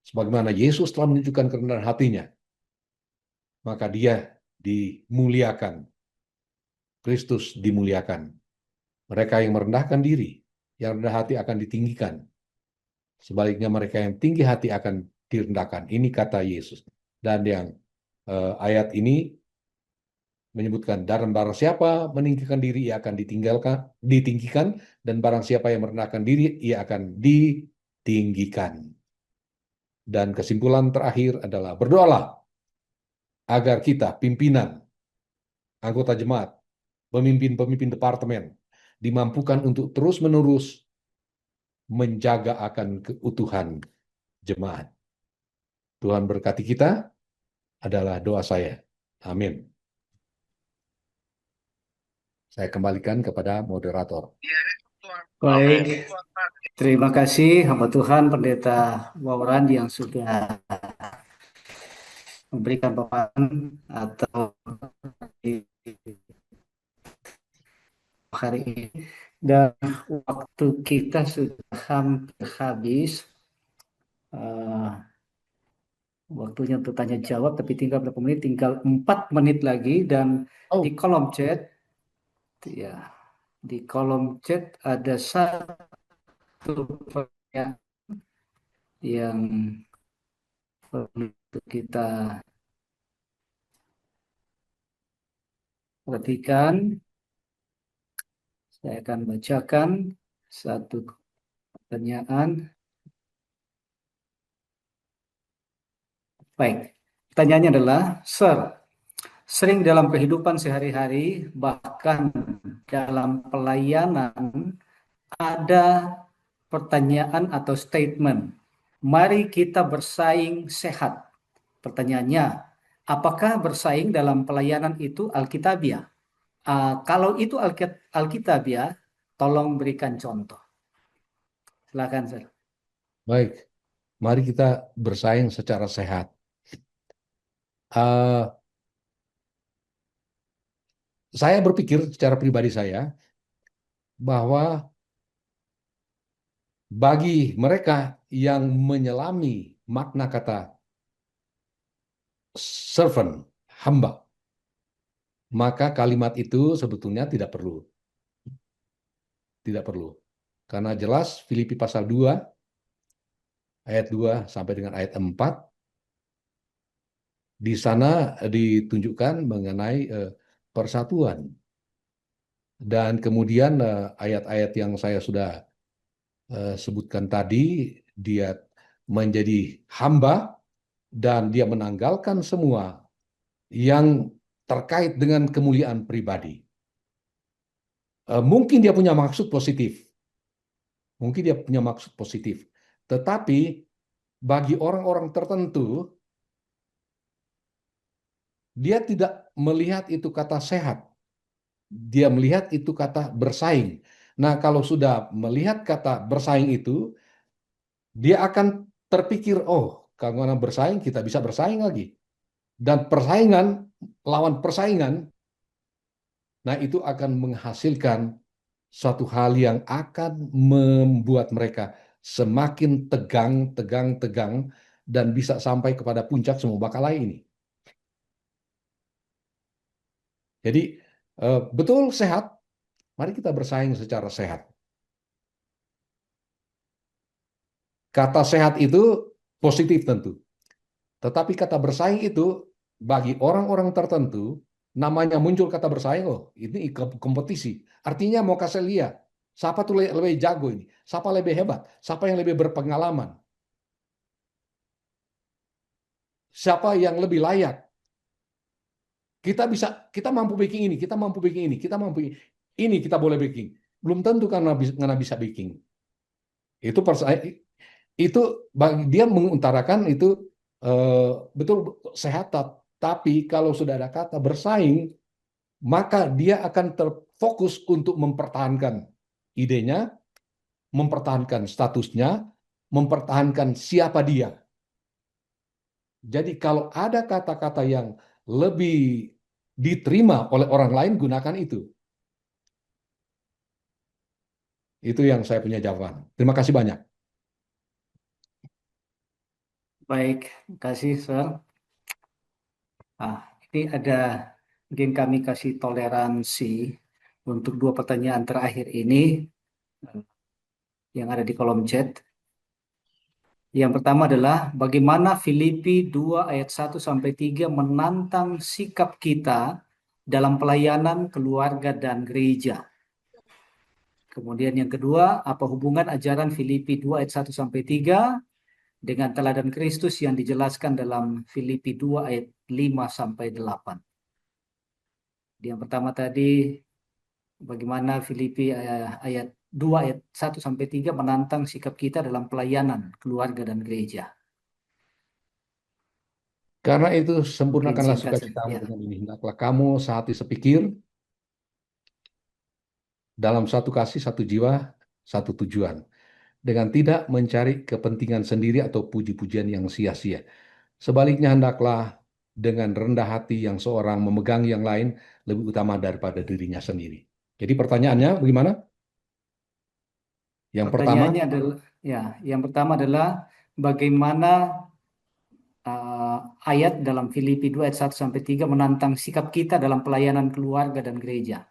Sebagaimana Yesus telah menunjukkan kerendahan hatinya, maka dia dimuliakan. Kristus dimuliakan. Mereka yang merendahkan diri, yang rendah hati akan ditinggikan. Sebaliknya mereka yang tinggi hati akan direndahkan. Ini kata Yesus. Dan yang ayat ini menyebutkan, dan barang siapa meninggikan diri, ia akan ditinggikan, dan barang siapa yang merendahkan diri, ia akan ditinggikan. Dan kesimpulan terakhir adalah, berdoalah agar kita, pimpinan, anggota jemaat, pemimpin-pemimpin departemen, dimampukan untuk terus-menerus menjaga akan keutuhan jemaat. Tuhan berkati kita, adalah doa saya. Amin. Saya kembalikan kepada moderator. Baik, terima kasih hamba Tuhan Pendeta Wawran yang sudah memberikan paparan atau hari ini, dan waktu kita sudah hampir habis. Waktunya untuk tanya jawab, tapi tinggal berapa menit? Tinggal 4 menit lagi, dan di kolom chat, ya, di kolom chat ada satu pertanyaan yang perlu kita perhatikan. Saya akan bacakan satu pertanyaan. Baik, pertanyaannya adalah, Sir, sering dalam kehidupan sehari-hari, bahkan dalam pelayanan, ada pertanyaan atau statement, mari kita bersaing sehat. Pertanyaannya, apakah bersaing dalam pelayanan itu Alkitabiah? Kalau itu Alkitabiah, tolong berikan contoh. Silakan, Sir. Baik, mari kita bersaing secara sehat. Saya berpikir secara pribadi saya, bahwa bagi mereka yang menyelami makna kata servant, hamba, maka kalimat itu sebetulnya tidak perlu. Tidak perlu. Karena jelas Filipi pasal 2, ayat 2 sampai dengan ayat 4, di sana ditunjukkan mengenai persatuan. Dan kemudian ayat-ayat yang saya sudah sebutkan tadi, dia menjadi hamba dan dia menanggalkan semua yang terkait dengan kemuliaan pribadi. Mungkin dia punya maksud positif. Tetapi bagi orang-orang tertentu, dia tidak melihat itu kata sehat. Dia melihat itu kata bersaing. Nah, kalau sudah melihat kata bersaing itu, dia akan terpikir, oh, kalau bersaing, kita bisa bersaing lagi. Dan persaingan, lawan persaingan, nah itu akan menghasilkan suatu hal yang akan membuat mereka semakin tegang, dan bisa sampai kepada puncak semua bakal ini. Jadi, betul sehat, mari kita bersaing secara sehat. Kata sehat itu positif tentu. Tetapi kata bersaing itu bagi orang-orang tertentu, namanya muncul kata bersaing, oh ini kompetisi. Artinya mau kasih lihat, siapa tuh lebih jago ini, siapa lebih hebat, siapa yang lebih kita mampu baking ini, kita mampu baking ini, kita mampu ini kita boleh baking. Belum tentu karena bisa baking. Itu bagi dia mengutarakan itu betul sehat, tapi kalau sudah ada kata bersaing, maka dia akan terfokus untuk mempertahankan idenya, mempertahankan statusnya, mempertahankan siapa dia. Jadi kalau ada kata-kata yang lebih diterima oleh orang lain, gunakan itu. Itu yang saya punya jawaban. Terima kasih banyak. Baik, terima kasih, Sir. Ini mungkin kami kasih toleransi untuk 2 pertanyaan terakhir ini yang ada di kolom chat. Yang pertama adalah bagaimana Filipi 2 ayat 1-3 menantang sikap kita dalam pelayanan keluarga dan gereja. Kemudian yang kedua, apa hubungan ajaran Filipi 2 ayat 1-3 dengan teladan Kristus yang dijelaskan dalam Filipi 2 ayat 5-8. Yang pertama tadi, bagaimana Filipi ayat 2 ayat 1-3 menantang sikap kita dalam pelayanan keluarga dan gereja. Karena itu sempurnakanlah Singkat sukacitamu saja. dengan ini. Hendaklah kamu sehati sepikir, dalam satu kasih, satu jiwa, satu tujuan. Dengan tidak mencari kepentingan sendiri atau puji-pujian yang sia-sia. Sebaliknya hendaklah dengan rendah hati yang seorang memegang yang lain lebih utama daripada dirinya sendiri. Jadi pertanyaannya bagaimana? Yang pertama, Pertanyaannya adalah, yang pertama adalah bagaimana ayat dalam Filipi 2 ayat 1-3 menantang sikap kita dalam pelayanan keluarga dan gereja.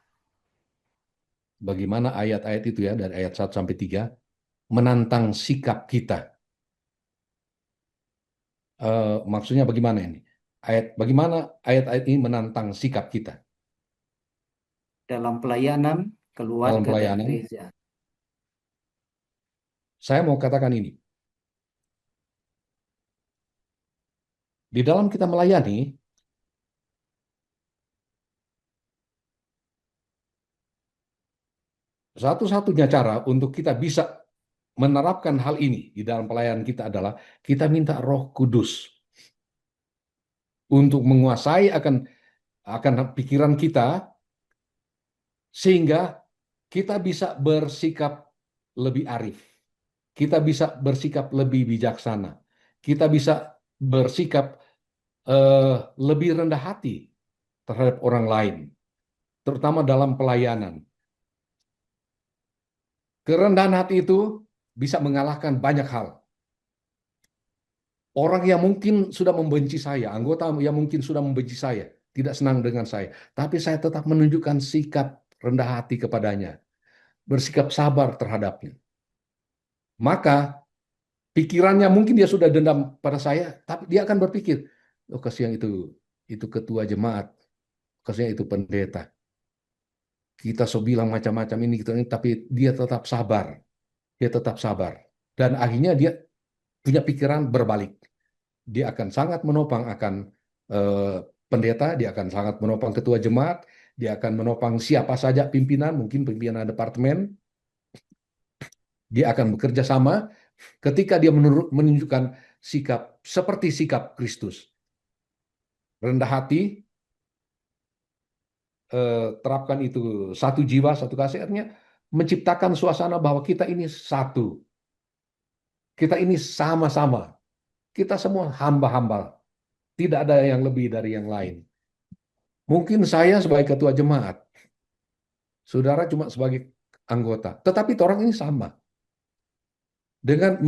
bagaimana ayat-ayat itu ya, dari ayat 1-3, menantang sikap kita. Maksudnya bagaimana ini? Bagaimana ayat-ayat ini menantang sikap kita? Dalam pelayanan keluarga Dalam pelayanan. dan gereja. Saya mau katakan ini. Di dalam kita melayani, satu-satunya cara untuk kita bisa menerapkan hal ini di dalam pelayanan kita adalah kita minta Roh Kudus untuk menguasai akan pikiran kita, sehingga kita bisa bersikap lebih arif, kita bisa bersikap lebih bijaksana, kita bisa bersikap lebih rendah hati terhadap orang lain, terutama dalam pelayanan. Kerendahan hati itu bisa mengalahkan banyak hal. Orang yang mungkin sudah membenci saya, anggota yang mungkin sudah membenci saya, tidak senang dengan saya, tapi saya tetap menunjukkan sikap rendah hati kepadanya, bersikap sabar terhadapnya. Maka pikirannya mungkin dia sudah dendam pada saya, tapi dia akan berpikir, oh kasihan itu ketua jemaat, kasihan itu pendeta. Kita so bilang macam-macam ini, tapi dia tetap sabar. Dia tetap sabar. Dan akhirnya dia punya pikiran berbalik. Dia akan sangat menopang akan pendeta, dia akan sangat menopang ketua jemaat, dia akan menopang siapa saja pimpinan, mungkin pimpinan departemen. Dia akan bekerja sama ketika dia menunjukkan sikap seperti sikap Kristus. Rendah hati, terapkan itu satu jiwa, satu kasih, artinya menciptakan suasana bahwa kita ini satu. Kita ini sama-sama. Kita semua hamba-hamba. Tidak ada yang lebih dari yang lain. Mungkin saya sebagai ketua jemaat, saudara cuma sebagai anggota. Tetapi orang ini sama. Dengan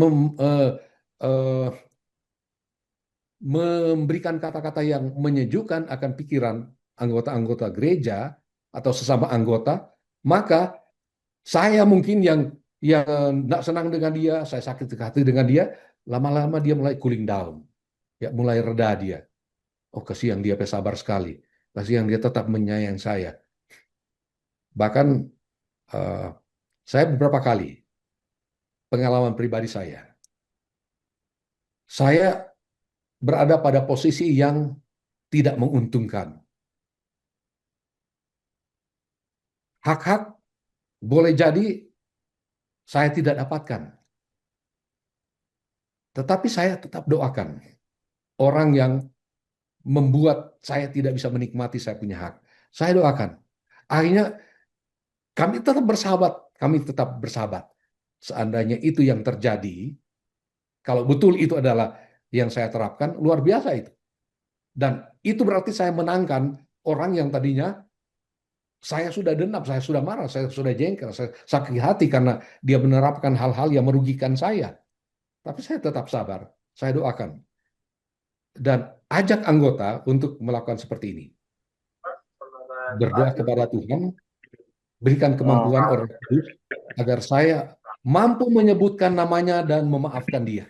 memberikan kata-kata yang menyejukkan akan pikiran anggota-anggota gereja atau sesama anggota, maka saya mungkin yang tidak senang dengan dia, saya sakit hati dengan dia, lama-lama dia mulai cooling down, ya mulai reda dia. Oh kasihan dia sabar sekali, kasihan dia tetap menyayang saya. Bahkan saya beberapa kali pengalaman pribadi saya berada pada posisi yang tidak menguntungkan. hak-hak boleh jadi saya tidak dapatkan, tetapi saya tetap doakan orang yang membuat saya tidak bisa menikmati saya punya hak. Saya doakan. Akhirnya kami tetap bersahabat, kami tetap bersahabat. Seandainya itu yang terjadi, kalau betul itu adalah yang saya terapkan, luar biasa itu. Dan itu berarti saya menangkan orang yang tadinya saya sudah dendam, saya sudah marah, saya sudah jengkel, saya sakit hati karena dia menerapkan hal-hal yang merugikan saya. Tapi saya tetap sabar, saya doakan. Dan ajak anggota untuk melakukan seperti ini. Berdoa kepada Tuhan, berikan kemampuan orang kudus agar saya mampu menyebutkan namanya dan memaafkan dia.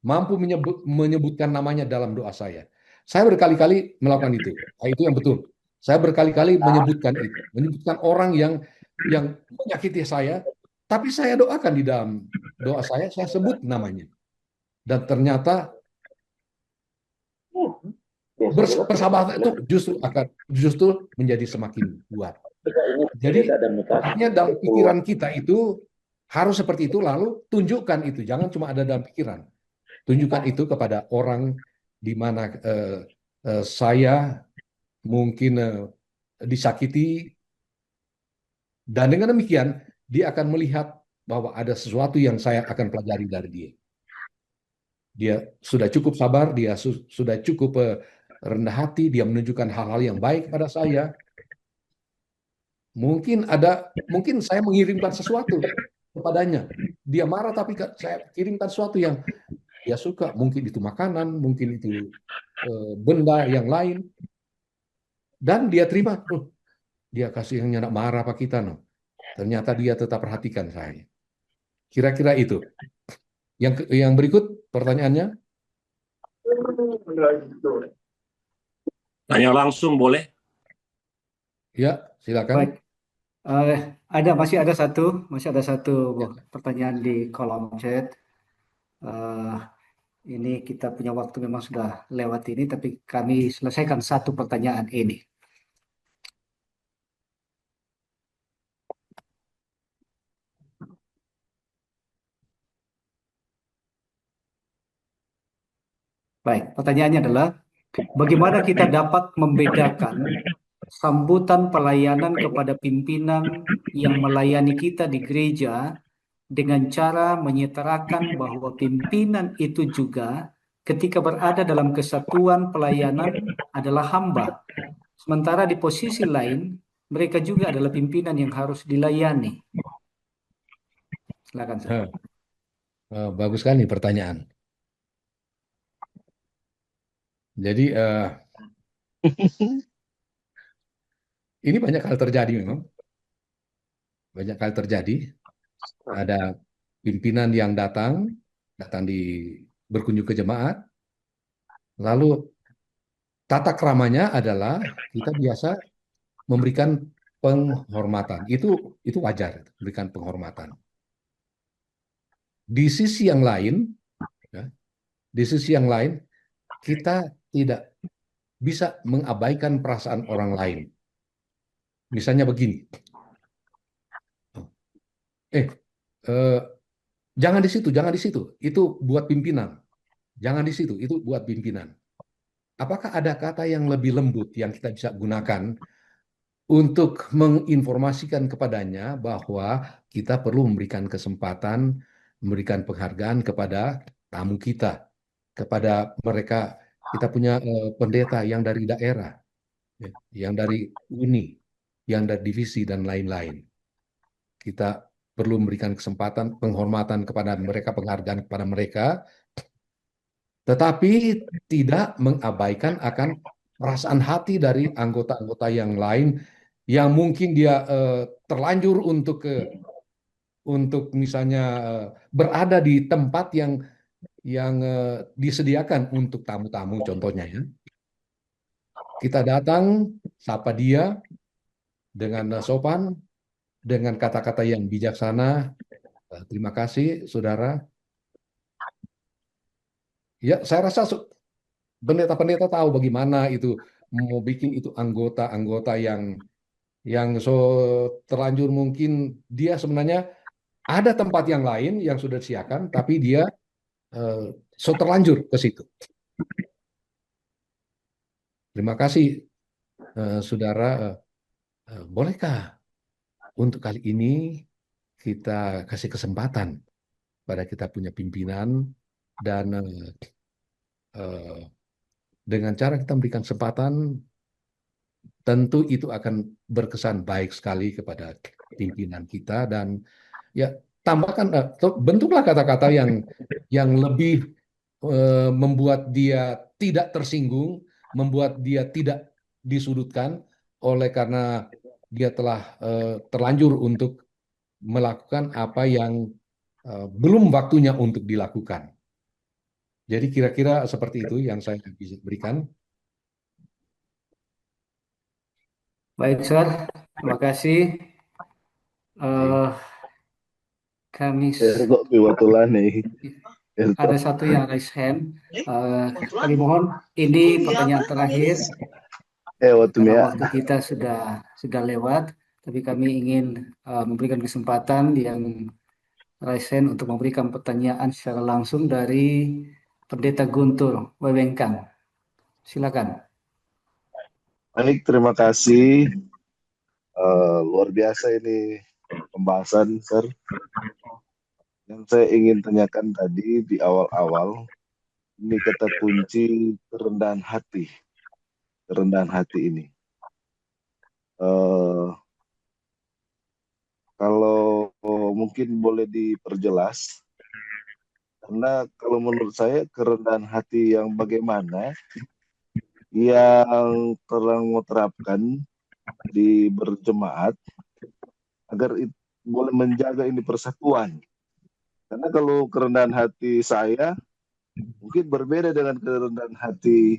Mampu menyebutkan namanya dalam doa saya. Saya berkali-kali melakukan itu. Nah, itu yang betul. Saya berkali-kali menyebutkan itu, menyebutkan orang yang menyakiti saya, tapi saya doakan di dalam doa saya sebut namanya. Dan ternyata persahabatan itu justru menjadi semakin kuat. Jadi artinya dalam pikiran kita itu harus seperti itu, lalu tunjukkan itu, jangan cuma ada dalam pikiran. Tunjukkan itu kepada orang di mana saya mungkin disakiti, dan dengan demikian dia akan melihat bahwa ada sesuatu yang saya akan pelajari dari dia. Dia sudah cukup sabar, dia sudah cukup rendah hati, dia menunjukkan hal-hal yang baik pada saya. Mungkin saya mengirimkan sesuatu kepadanya. Dia marah tapi saya kirimkan sesuatu yang dia suka. Mungkin itu makanan, mungkin itu benda yang lain. Dan dia terima. Dia kasih yang nyenak marah Pak kita. Ternyata dia tetap perhatikan saya. Kira-kira itu. Yang berikut pertanyaannya. Tanya langsung boleh? Ya, silakan. Baik. Masih ada satu pertanyaan di kolom chat. Ini kita punya waktu memang sudah lewat ini, tapi kami selesaikan satu pertanyaan ini. Baik, pertanyaannya adalah bagaimana kita dapat membedakan sambutan pelayanan kepada pimpinan yang melayani kita di gereja dengan cara menyetarakan bahwa pimpinan itu juga ketika berada dalam kesatuan pelayanan adalah hamba. Sementara di posisi lain, mereka juga adalah pimpinan yang harus dilayani. Silakan, Sir. Bagus sekali pertanyaan. Jadi ini banyak hal terjadi memang. Banyak hal terjadi. Ada pimpinan yang datang berkunjung ke jemaat. Lalu tata keramanya adalah kita biasa memberikan penghormatan. Itu wajar, memberikan penghormatan. Di sisi yang lain, kita tidak bisa mengabaikan perasaan orang lain. Misalnya begini, jangan di situ, itu buat pimpinan. Jangan di situ, itu buat pimpinan. Apakah ada kata yang lebih lembut yang kita bisa gunakan untuk menginformasikan kepadanya bahwa kita perlu memberikan kesempatan, memberikan penghargaan kepada tamu kita, kepada mereka. Kita punya pendeta yang dari daerah, yang dari uni, yang dari divisi, dan lain-lain. Kita perlu memberikan kesempatan, penghormatan kepada mereka, penghargaan kepada mereka, tetapi tidak mengabaikan akan perasaan hati dari anggota-anggota yang lain yang mungkin dia terlanjur untuk misalnya berada di tempat yang disediakan untuk tamu-tamu, contohnya ya. Kita datang, sapa dia dengan sopan, dengan kata-kata yang bijaksana. Terima kasih, saudara. Ya, saya rasa pendeta-pendeta tahu bagaimana itu mau bikin itu anggota-anggota yang yang terlanjur mungkin dia sebenarnya ada tempat yang lain yang sudah disiapkan, tapi dia terlanjur ke situ. Terima kasih, saudara. Bolehkah untuk kali ini kita kasih kesempatan pada kita punya pimpinan dan dengan cara kita memberikan kesempatan, tentu itu akan berkesan baik sekali kepada pimpinan kita dan ya tambahkan bentuklah kata-kata yang lebih membuat dia tidak tersinggung, membuat dia tidak disudutkan oleh karena dia telah terlanjur untuk melakukan apa yang belum waktunya untuk dilakukan. Jadi kira-kira seperti itu yang saya bisa berikan. Baik, Sir. Terima kasih. Kami Kok piwatulan nih. ada satu yang raise hand. Kami mohon ini pertanyaan terakhir Waktu karena ya. waktu kita sudah lewat, tapi kami ingin memberikan kesempatan yang raise hand untuk memberikan pertanyaan secara langsung dari Pendeta Guntur Wewengkang. Silakan. Baik, terima kasih. Luar biasa ini pembahasan, Sir. Yang saya ingin tanyakan tadi di awal-awal, ini kata kunci kerendahan hati. Kerendahan hati ini. Kalau mungkin boleh diperjelas, karena kalau menurut saya kerendahan hati yang bagaimana yang terang terapkan di berjemaat agar boleh menjaga ini persatuan. Karena kalau kerendahan hati saya mungkin berbeda dengan kerendahan hati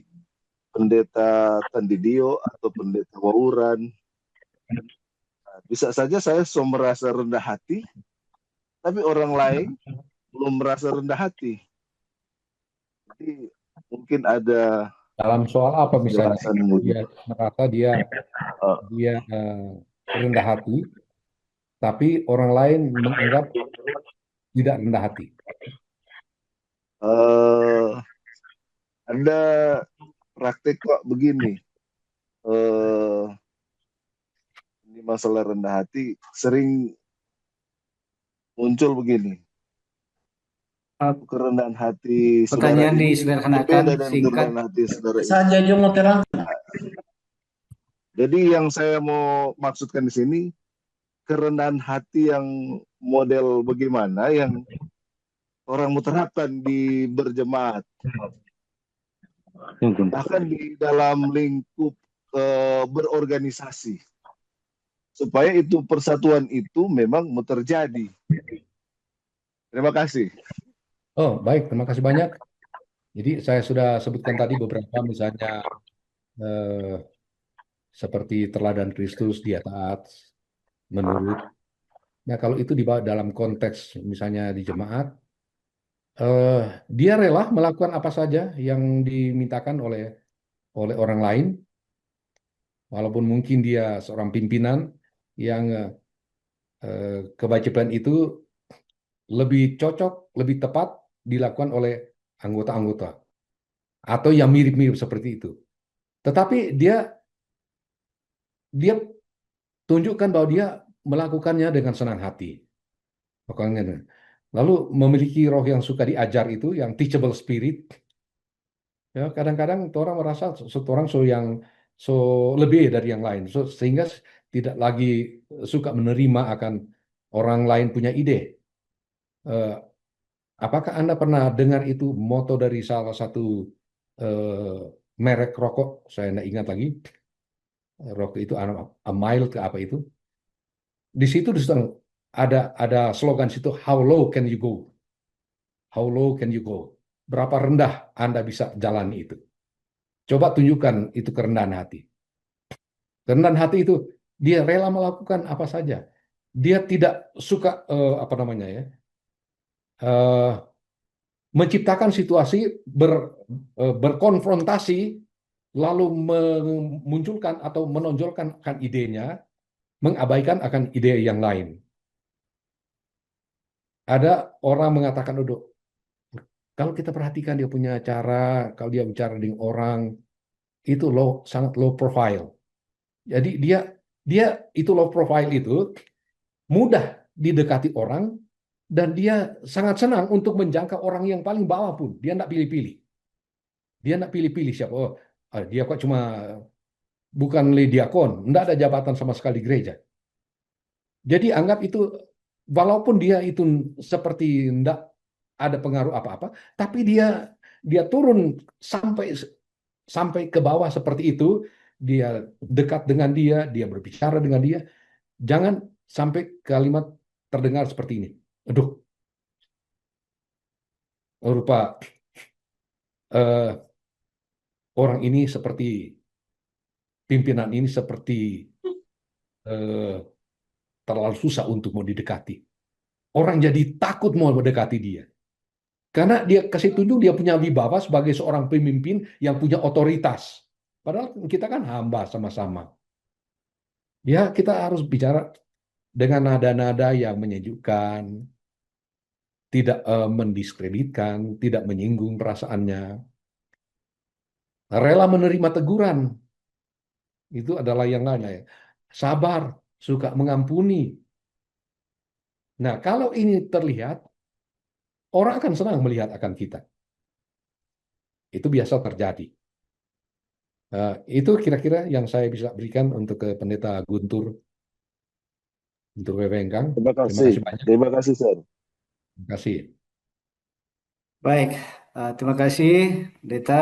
pendeta Tandidio atau pendeta Wauran. Bisa saja saya merasa rendah hati, tapi orang lain belum merasa rendah hati. Jadi mungkin ada Dalam soal apa misalnya? penjelasan Dia merasa dia rendah hati, tapi orang lain menganggap tidak rendah hati. Ada praktek kok begini. Ini masalah rendah hati sering muncul begini. Kerendahan hati saudara Pertanyaan ini disederhanakan, berbeda dengan singkat. kerendahan hati saudara ini. Saja mau terang. Jadi yang saya mau maksudkan di sini, kerendahan hati yang model bagaimana yang orang mau terapkan di berjemaat, bahkan di dalam lingkup berorganisasi, supaya itu persatuan itu memang mau terjadi. Terima kasih. Oh, baik, terima kasih banyak. Jadi saya sudah sebutkan tadi beberapa misalnya seperti teladan Kristus, dia taat, menurut. Nah, kalau itu dibawa dalam konteks misalnya di jemaat, dia rela melakukan apa saja yang dimintakan oleh orang lain, walaupun mungkin dia seorang pimpinan yang kewajiban itu lebih cocok, lebih tepat dilakukan oleh anggota-anggota atau yang mirip-mirip seperti itu. Tetapi dia tunjukkan bahwa dia melakukannya dengan senang hati. Lalu memiliki roh yang suka diajar itu, yang teachable spirit. Ya, kadang-kadang orang merasa seorang lebih dari yang lain, sehingga tidak lagi suka menerima akan orang lain punya ide. Apakah Anda pernah dengar itu moto dari salah satu merek rokok? Saya tidak ingat lagi. Rokok itu a mile ke apa itu? Di situ ada slogan situ, how low can you go? How low can you go? Berapa rendah Anda bisa jalani itu? Coba tunjukkan itu kerendahan hati. Kerendahan hati itu dia rela melakukan apa saja. Dia tidak suka menciptakan situasi berkonfrontasi lalu memunculkan atau menonjolkan idenya mengabaikan akan ide yang lain. Ada orang mengatakan, "Aduh, kalau kita perhatikan dia punya cara, kalau dia bicara dengan orang, itu sangat low profile." Jadi dia itu low profile itu mudah didekati orang dan dia sangat senang untuk menjangkau orang yang paling bawah pun. Dia tidak pilih-pilih. Dia tidak pilih-pilih siapa. Oh, dia kok cuma bukan diakon, tidak ada jabatan sama sekali gereja. Jadi anggap itu, walaupun dia itu seperti tidak ada pengaruh apa-apa, tapi dia turun sampai ke bawah seperti itu, dia dekat dengan dia berbicara dengan dia. Jangan sampai kalimat terdengar seperti ini. Aduh, rupa eh, orang ini seperti pimpinan ini seperti eh, terlalu susah untuk mau didekati. Orang jadi takut mau mendekati dia. Karena dia kasih tunjuk dia punya wibawa sebagai seorang pemimpin yang punya otoritas. Padahal kita kan hamba sama-sama. Ya, kita harus bicara dengan nada-nada yang menyejukkan, tidak mendiskreditkan, tidak menyinggung perasaannya. Rela menerima teguran, itu adalah yang lain. Sabar, suka mengampuni. Nah, kalau ini terlihat, orang akan senang melihat akan kita. Itu biasa terjadi. Itu kira-kira yang saya bisa berikan untuk ke Pendeta Guntur Wewengkang. Terima Terima kasih. kasih banyak. Terima kasih, Sir. Terima kasih. Baik, terima kasih, Pendeta.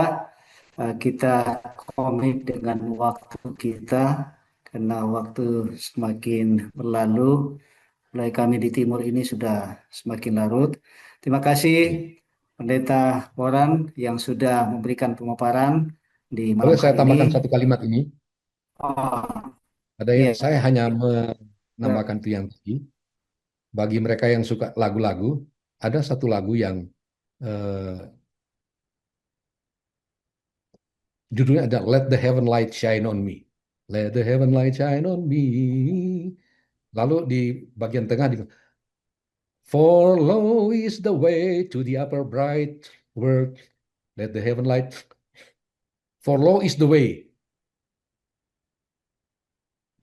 Kita komit dengan waktu kita karena waktu semakin berlalu. Mulai kami di timur ini sudah semakin larut. Terima kasih Pendeta Boran yang sudah memberikan pemaparan di malam Boleh saya hari ini. tambahkan satu kalimat ini? Oh, Ada iya. saya hanya menambahkan itu yang tadi. Bagi mereka yang suka lagu-lagu, ada satu lagu yang judulnya ada Let the Heaven Light Shine on Me. Let the Heaven Light Shine on Me. Lalu di bagian tengah di For low is the way to the upper bright world. Let the heaven light. For low is the way.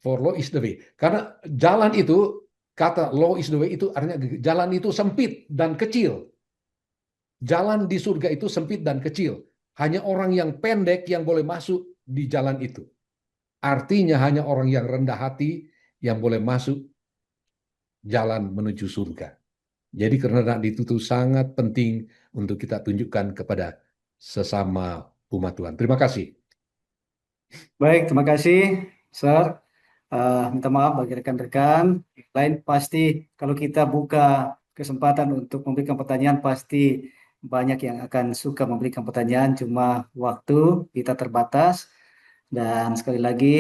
For low is the way. Karena jalan itu, kata low is the way itu artinya jalan itu sempit dan kecil. Jalan di surga itu sempit dan kecil. Hanya orang yang pendek yang boleh masuk di jalan itu. Artinya hanya orang yang rendah hati yang boleh masuk jalan menuju surga. Jadi karena itu tuh sangat penting untuk kita tunjukkan kepada sesama umat Tuhan. Terima kasih. Baik, terima kasih, Sir. Minta maaf bagi rekan-rekan lain, pasti kalau kita buka kesempatan untuk memberikan pertanyaan pasti banyak yang akan suka memberikan pertanyaan, cuma waktu kita terbatas. Dan sekali lagi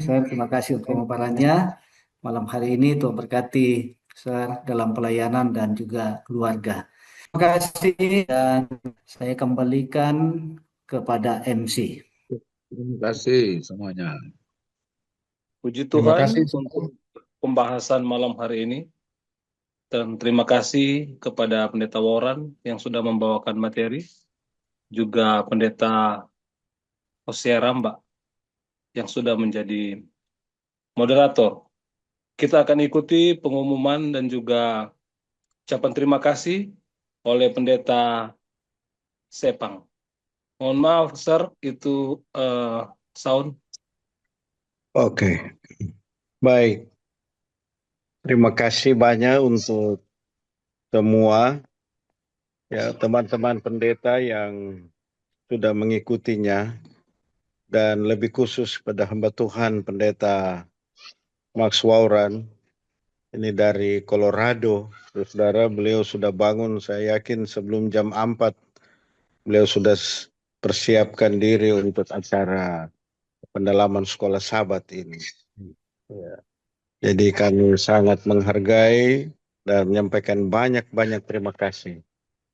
Sir, terima kasih untuk pemaparannya malam hari ini. Tuhan berkati Sir dalam pelayanan dan juga keluarga. Terima kasih dan saya kembalikan kepada MC. Terima kasih semuanya. Puji Terima Tuhan kasih. untuk pembahasan malam hari ini. Dan terima kasih kepada Pendeta Woran yang sudah membawakan materi. Juga Pendeta Hosea Ramba yang sudah menjadi moderator. Kita akan ikuti pengumuman dan juga ucapan terima kasih oleh Pendeta Sepang. Mohon maaf, Sir, itu sound. Oke, baik. Terima kasih banyak untuk semua ya teman-teman pendeta yang sudah mengikutinya dan lebih khusus pada hamba Tuhan Pendeta Max Wauran ini dari Colorado. Saudara, beliau sudah bangun, saya yakin sebelum jam 4 beliau sudah persiapkan diri untuk acara pendalaman sekolah Sabat ini. Ya. Jadi kami sangat menghargai dan menyampaikan banyak-banyak terima kasih.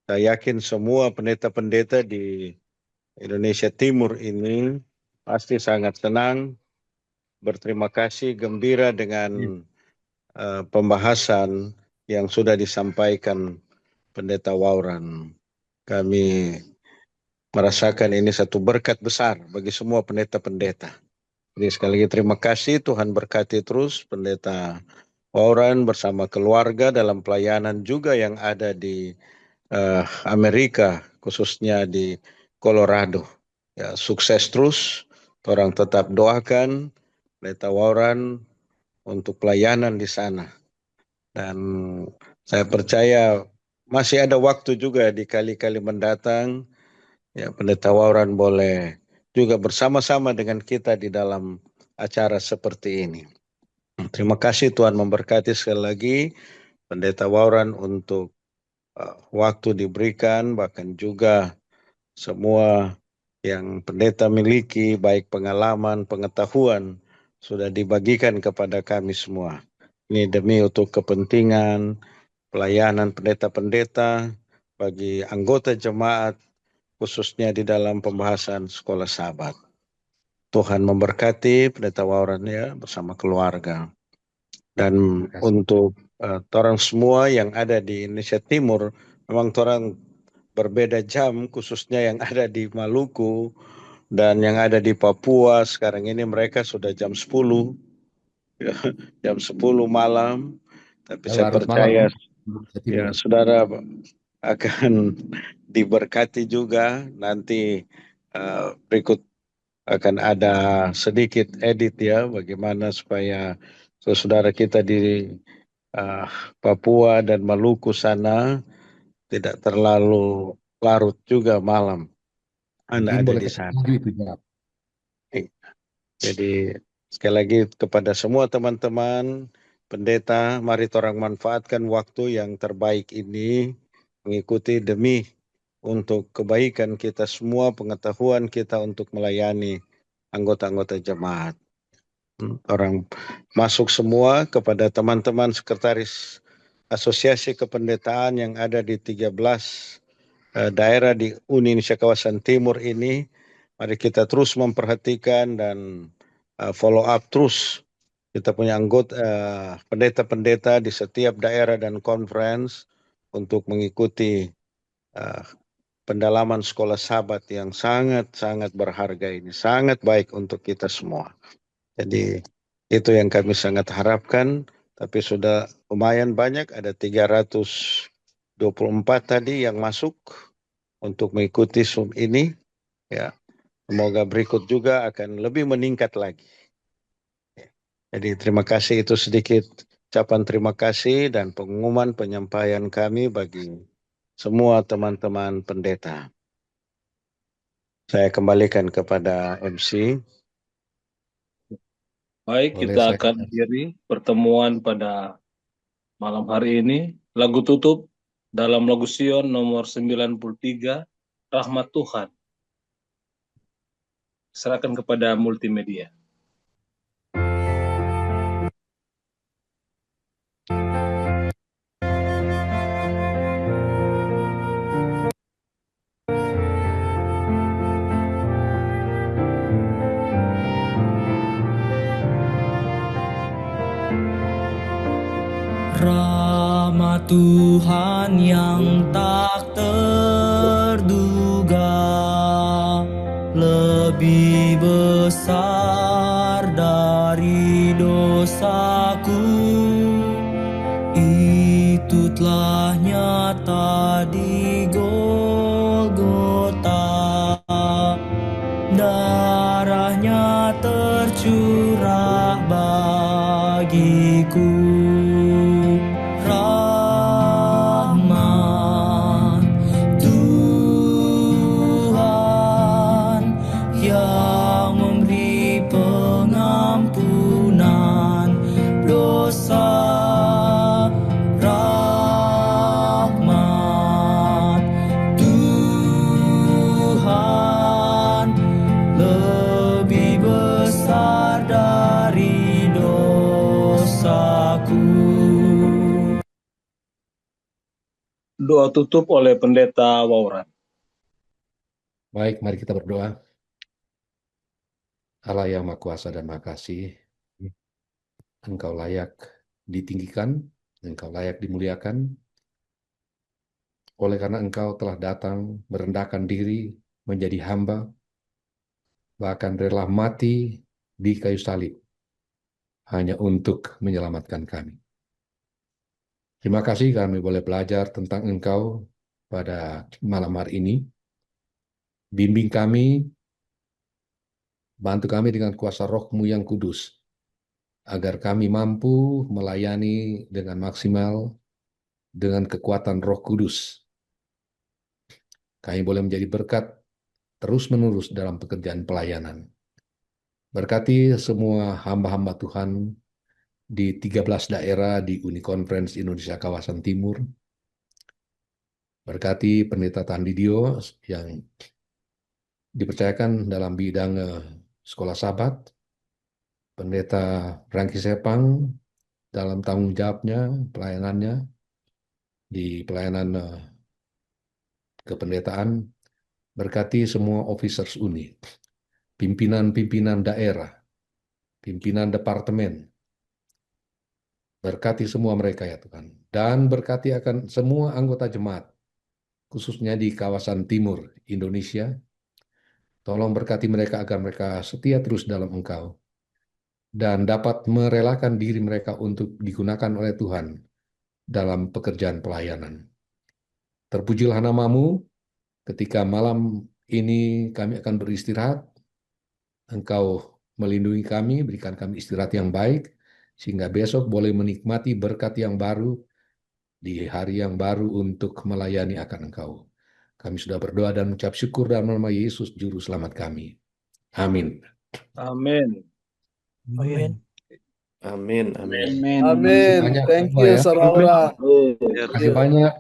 Saya yakin semua pendeta-pendeta di Indonesia Timur ini pasti sangat senang berterima kasih, gembira dengan pembahasan yang sudah disampaikan Pendeta Wauran. Kami merasakan ini satu berkat besar bagi semua pendeta-pendeta. Jadi sekali lagi terima kasih, Tuhan berkati terus Pendeta Wauran bersama keluarga dalam pelayanan juga yang ada di Amerika, khususnya di Colorado. Ya, sukses terus, orang tetap doakan Pendeta Wauran untuk pelayanan di sana. Dan saya percaya masih ada waktu juga di kali-kali mendatang, ya Pendeta Wauran boleh juga bersama-sama dengan kita di dalam acara seperti ini. Terima kasih, Tuhan memberkati sekali lagi Pendeta Wauran untuk waktu diberikan, bahkan juga semua yang pendeta miliki, baik pengalaman, pengetahuan, sudah dibagikan kepada kami semua. Ini demi untuk kepentingan pelayanan pendeta-pendeta bagi anggota jemaat, khususnya di dalam pembahasan sekolah sahabat. Tuhan memberkati Pendeta Wauran ya bersama keluarga. Dan untuk orang semua yang ada di Indonesia Timur, memang orang berbeda jam, khususnya yang ada di Maluku dan yang ada di Papua. Sekarang ini mereka sudah jam 10, ya, jam 10 malam. Tapi saya Larut percaya malam, ya saudara akan diberkati juga. Nanti berikut akan ada sedikit edit ya, bagaimana supaya saudara kita di Papua dan Maluku sana tidak terlalu larut juga malam Anda ada di sana. Jadi sekali lagi kepada semua teman-teman pendeta, mari orang manfaatkan waktu yang terbaik ini mengikuti demi untuk kebaikan kita semua, pengetahuan kita untuk melayani anggota-anggota jemaat. Orang masuk semua kepada teman-teman sekretaris Asosiasi Kependetaan yang ada di 13 daerah di Uni Indonesia Kawasan Timur ini. Mari kita terus memperhatikan dan follow up terus. Kita punya anggota pendeta-pendeta di setiap daerah dan conference untuk mengikuti pendalaman sekolah sahabat yang sangat-sangat berharga ini. Sangat baik untuk kita semua. Jadi itu yang kami sangat harapkan. Tapi sudah lumayan banyak, ada 324 tadi yang masuk untuk mengikuti Zoom ini. Ya, semoga berikut juga akan lebih meningkat lagi. Jadi terima kasih, itu sedikit ucapan terima kasih dan pengumuman penyampaian kami bagi semua teman-teman pendeta. Saya kembalikan kepada MC. Baik, kita akan akhiri pertemuan pada malam hari ini. Lagu tutup dalam lagu Sion nomor 93, Rahmat Tuhan. Serahkan kepada multimedia. Rahmat Tuhan yang tak terduga lebih besar dari dosaku, itu telah nyata di Golgota. Darahnya tercurah bagiku. Doa tutup oleh Pendeta Wauran. Baik, mari kita berdoa. Allah yang Maha Kuasa dan Maha Kasih, Engkau layak ditinggikan, Engkau layak dimuliakan, oleh karena Engkau telah datang merendahkan diri menjadi hamba, bahkan rela mati di kayu salib hanya untuk menyelamatkan kami. Terima kasih kami boleh belajar tentang Engkau pada malam hari ini. Bimbing kami, bantu kami dengan kuasa Roh-Mu yang kudus, agar kami mampu melayani dengan maksimal dengan kekuatan Roh Kudus. Kami boleh menjadi berkat terus-menerus dalam pekerjaan pelayanan. Berkati semua hamba-hamba Tuhan di 13 daerah di Uni Conference Indonesia Kawasan Timur. Berkati Pendeta Tandidio yang dipercayakan dalam bidang sekolah Sabat, Pendeta Rangki Sepang dalam tanggung jawabnya, pelayanannya di pelayanan kependetaan. Berkati semua officers Uni, pimpinan-pimpinan daerah, pimpinan departemen. Berkati semua mereka ya Tuhan. Dan berkati akan semua anggota jemaat, khususnya di kawasan timur Indonesia. Tolong berkati mereka agar mereka setia terus dalam Engkau dan dapat merelakan diri mereka untuk digunakan oleh Tuhan dalam pekerjaan pelayanan. Terpujilah nama-Mu ketika malam ini kami akan beristirahat. Engkau melindungi kami, berikan kami istirahat yang baik, sehingga besok boleh menikmati berkat yang baru di hari yang baru untuk melayani akan Engkau. Kami sudah berdoa dan mengucap syukur dalam nama Yesus Juru Selamat kami. Amin. Amin. Amin. Amin. Amin. Amin. Banyak Thank semua you, ya. Saudara. Terima kasih banyak.